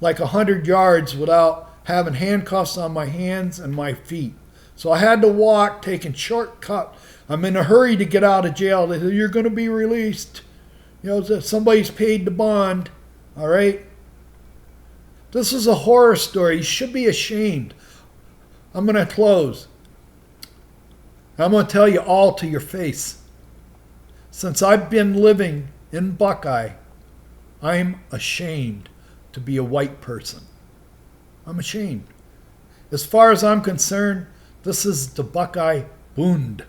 like 100 yards without having handcuffs on my hands and my feet. So I had to walk, taking shortcut. I'm in a hurry to get out of jail. They said, you're going to be released. Somebody's paid the bond. All right? This is a horror story. You should be ashamed. I'm going to close. I'm going to tell you all to your face. Since I've been living in Buckeye, I'm ashamed to be a white person. I'm ashamed. As far as I'm concerned, this is the Buckeye Bund.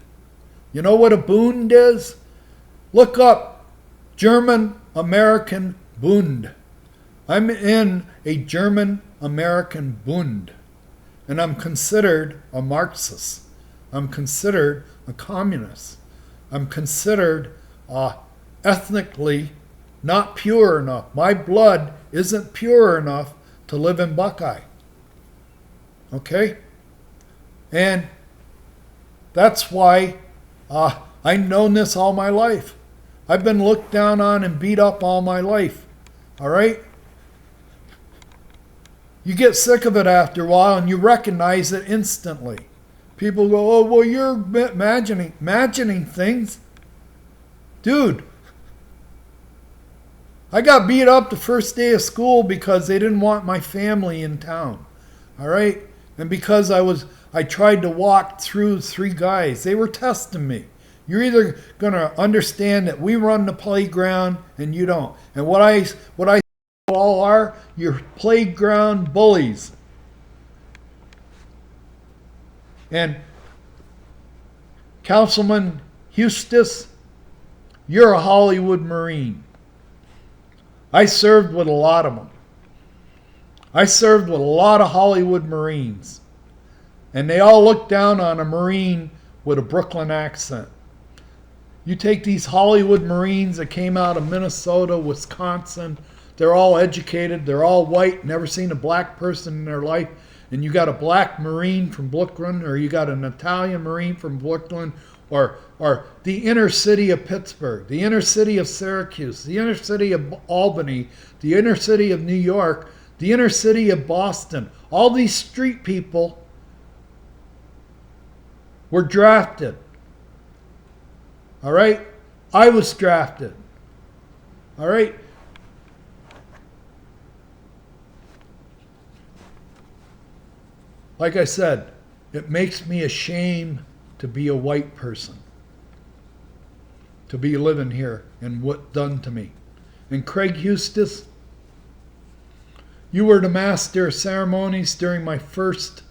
You know what a Bund is? Look up German American Bund. I'm in a German-American Bund, and I'm considered a Marxist. I'm considered a communist. I'm considered ethnically not pure enough. My blood isn't pure enough to live in Buckeye. Okay? And that's why I've known this all my life. I've been looked down on and beat up all my life. All right? You get sick of it after a while and you recognize it instantly. People go, oh, well, you're imagining things. Dude, I got beat up the first day of school because they didn't want my family in town. All right? And because I tried to walk through 3 guys. They were testing me. You're either going to understand that we run the playground and you don't. And what I all are, you're playground bullies. And Councilman Hustis, you're a Hollywood Marine. I served with a lot of them. I served with a lot of Hollywood Marines. And they all look down on a Marine with a Brooklyn accent. You take these Hollywood Marines that came out of Minnesota, Wisconsin, they're all educated, they're all white, never seen a black person in their life, and you got a black Marine from Brooklyn, or you got an Italian Marine from Brooklyn, or the inner city of Pittsburgh, the inner city of Syracuse, the inner city of Albany, the inner city of New York, the inner city of Boston. All these street people were drafted. All right? I was drafted. All right? Like I said, it makes me ashamed to be a white person, to be living here and what done to me. And Craig Hustis, you were the master of ceremonies during my first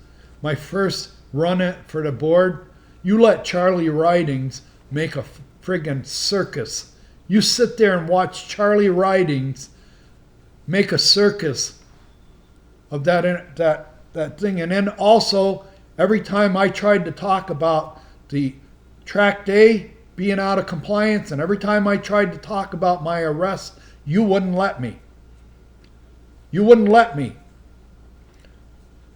run for the board. You let Charlie Ridings make a friggin' circus. You sit there and watch Charlie Ridings make a circus of that thing. And then also, every time I tried to talk about the track day being out of compliance, and every time I tried to talk about my arrest, you wouldn't let me. You wouldn't let me.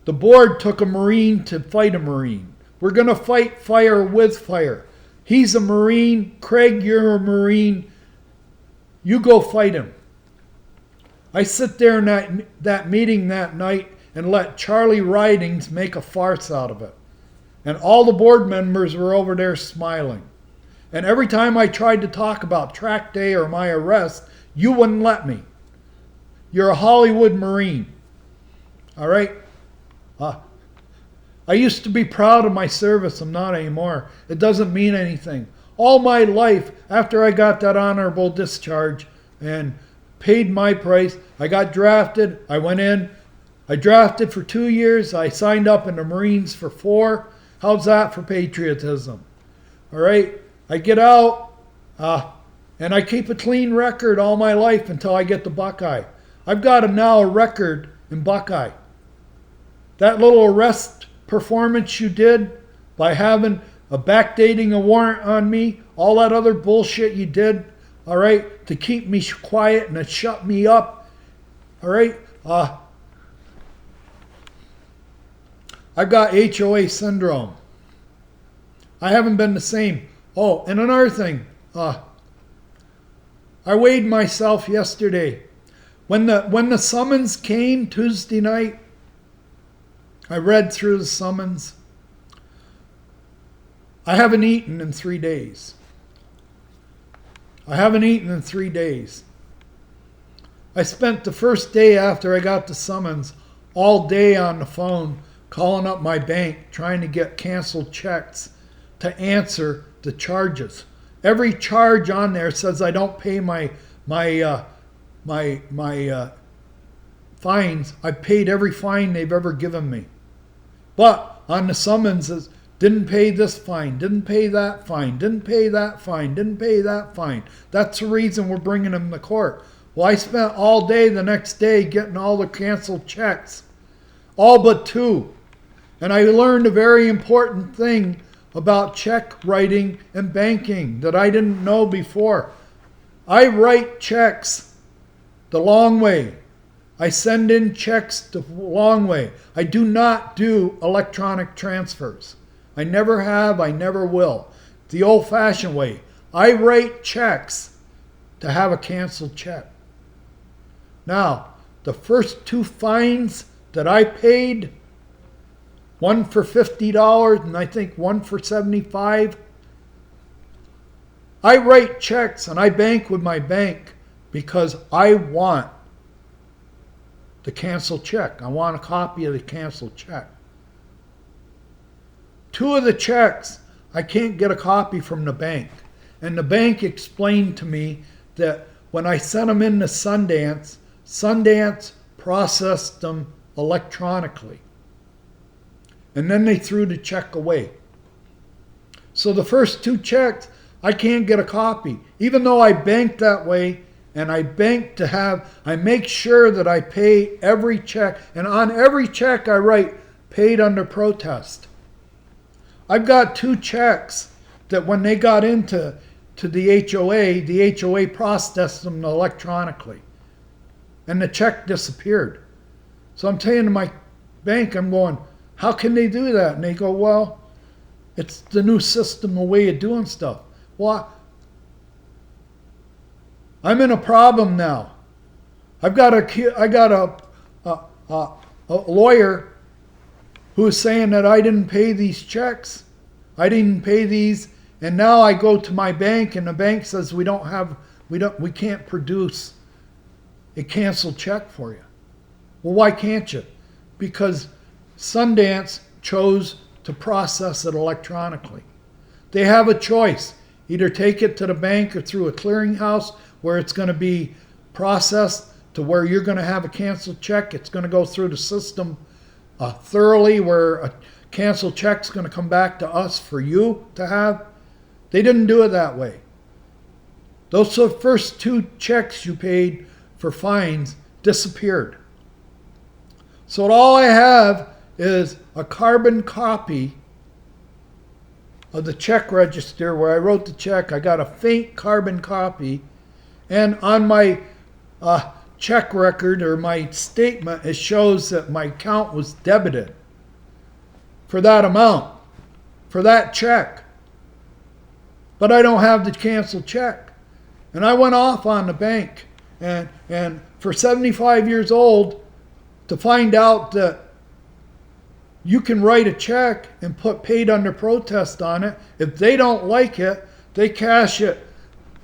The board took a Marine to fight a Marine. We're going to fight fire with fire. He's a Marine. Craig, you're a Marine. You go fight him. I sit there in that meeting that night and let Charlie Ridings make a farce out of it. And all the board members were over there smiling. And every time I tried to talk about track day or my arrest, you wouldn't let me. You're a Hollywood Marine. All right? I used to be proud of my service. I'm not anymore. It doesn't mean anything. All my life, after I got that honorable discharge and paid my price, I got drafted. I went in. I drafted for 2 years. I signed up in the Marines for 4. How's that for patriotism? All right? I get out, and I keep a clean record all my life until I get to Buckeye. I've got now a record in Buckeye. That little arrest performance you did by having backdating a warrant on me, all that other bullshit you did, all right, to keep me quiet and to shut me up, all right? I've got HOA syndrome. I haven't been the same. Oh, and another thing, I weighed myself yesterday. When the summons came Tuesday night, I read through the summons. I haven't eaten in 3 days. I haven't eaten in 3 days. I spent the first day after I got the summons all day on the phone calling up my bank trying to get canceled checks to answer the charges. Every charge on there says I don't pay my fines. I paid every fine they've ever given me. But on the summonses, didn't pay this fine, didn't pay that fine, didn't pay that fine, didn't pay that fine. That's the reason we're bringing them to court. Well, I spent all day the next day getting all the canceled checks, all but 2. And I learned a very important thing about check writing and banking that I didn't know before. I write checks the long way. I send in checks the long way. I do not do electronic transfers. I never have, I never will. The old-fashioned way. I write checks to have a canceled check. Now, the first 2 fines that I paid, one for $50 and I think one for $75. I write checks and I bank with my bank because I want the canceled check. I want a copy of the canceled check. 2 of the checks, I can't get a copy from the bank. And the bank explained to me that when I sent them into Sundance, Sundance processed them electronically. And then they threw the check away. So the first 2 checks, I can't get a copy. Even though I bank that way, and I bank to have, I make sure that I pay every check. And on every check I write, paid under protest. I've got 2 checks that when they got into the HOA processed them electronically. And the check disappeared. So I'm saying to my bank, I'm going, how can they do that? And they go, well, it's the new system, the way of doing stuff. Well, I'm in a problem now. I got a lawyer who is saying that I didn't pay these checks. I didn't pay these, and now I go to my bank, and the bank says we can't produce a canceled check for you. Well, why can't you? Because Sundance chose to process it electronically. They have a choice. Either take it to the bank or through a clearinghouse where it's going to be processed to where you're going to have a canceled check. It's going to go through the system thoroughly where a canceled check's going to come back to us for you to have. They didn't do it that way. Those first 2 checks you paid for fines disappeared. So all I have is a carbon copy of the check register where I wrote the check. I got a faint carbon copy, and on my check record or my statement, it shows that my account was debited for that amount, for that check. But I don't have the canceled check. And I went off on the bank, and for 75 years old, to find out that you can write a check and put paid under protest on it. If they don't like it, they cash it.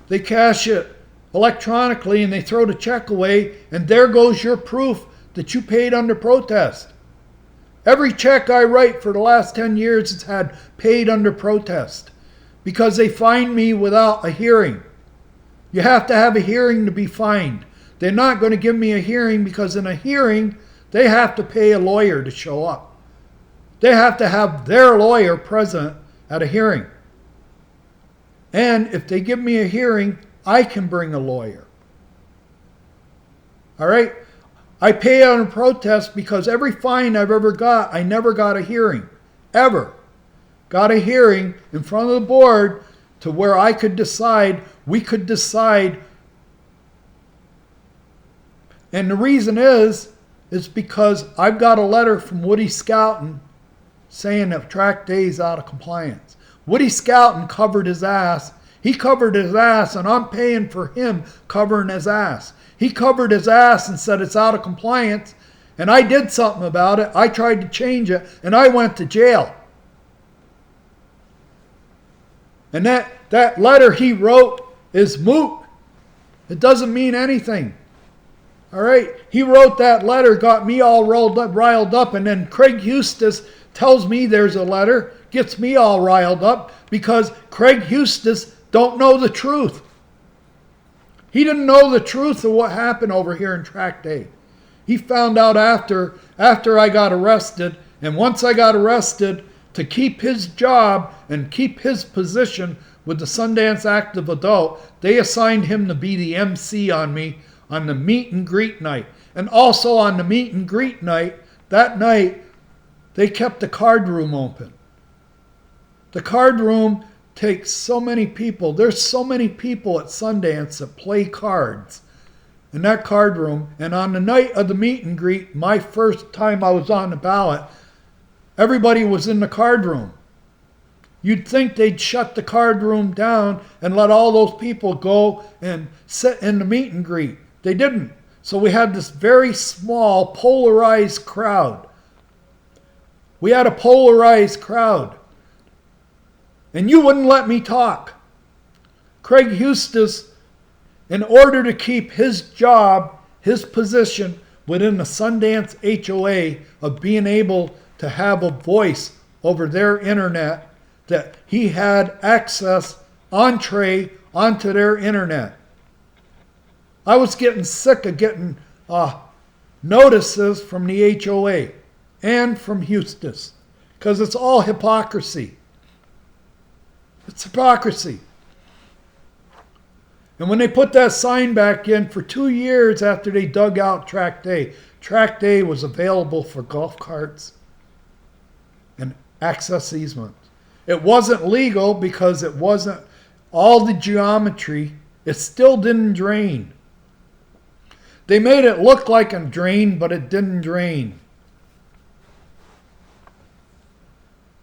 They cash it electronically and they throw the check away, and there goes your proof that you paid under protest. Every check I write for the last 10 years has had paid under protest because they fined me without a hearing. You have to have a hearing to be fined. They're not going to give me a hearing because in a hearing, they have to pay a lawyer to show up. They have to have their lawyer present at a hearing. And if they give me a hearing, I can bring a lawyer. All right? I pay on a protest because every fine I've ever got, I never got a hearing. Ever. Got a hearing in front of the board to where I could decide, we could decide. And the reason is because I've got a letter from Woody Scouten saying that track day is out of compliance. Woody Scouten covered his ass. He covered his ass, and I'm paying for him covering his ass. He covered his ass and said it's out of compliance, and I did something about it. I tried to change it, and I went to jail. And that letter he wrote is moot. It doesn't mean anything. All right? He wrote that letter, got me all riled up, and then Craig Eustace tells me there's a letter, gets me all riled up because Craig Eustace don't know the truth. He didn't know the truth of what happened over here in Track Day. He found out after I got arrested, and once I got arrested, to keep his job and keep his position with the Sundance Active Adult, they assigned him to be the MC on me on the meet and greet night. And also on the meet and greet night, that night, they kept the card room open. The card room takes so many people. There's so many people at Sundance that play cards in that card room. And on the night of the meet and greet, my first time I was on the ballot, everybody was in the card room. You'd think they'd shut the card room down and let all those people go and sit in the meet and greet. They didn't. So we had this very small, polarized crowd. We had a polarized crowd. And you wouldn't let me talk. Craig Eustace, in order to keep his job, his position within the Sundance HOA of being able to have a voice over their internet, that he had access, entree onto their internet. I was getting sick of getting notices from the HOA and from Eustace, because it's all hypocrisy. It's hypocrisy. And when they put that sign back in for 2 years after they dug out Track Day was available for golf carts and access easements. It wasn't legal because it wasn't all the geometry. It still didn't drain. They made it look like a drain, but it didn't drain.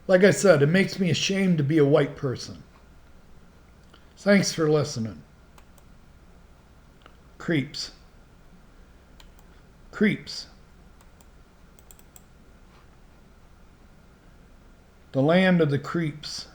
Like I said, it makes me ashamed to be a white person. Thanks for listening. Creeps. Creeps. The land of the creeps.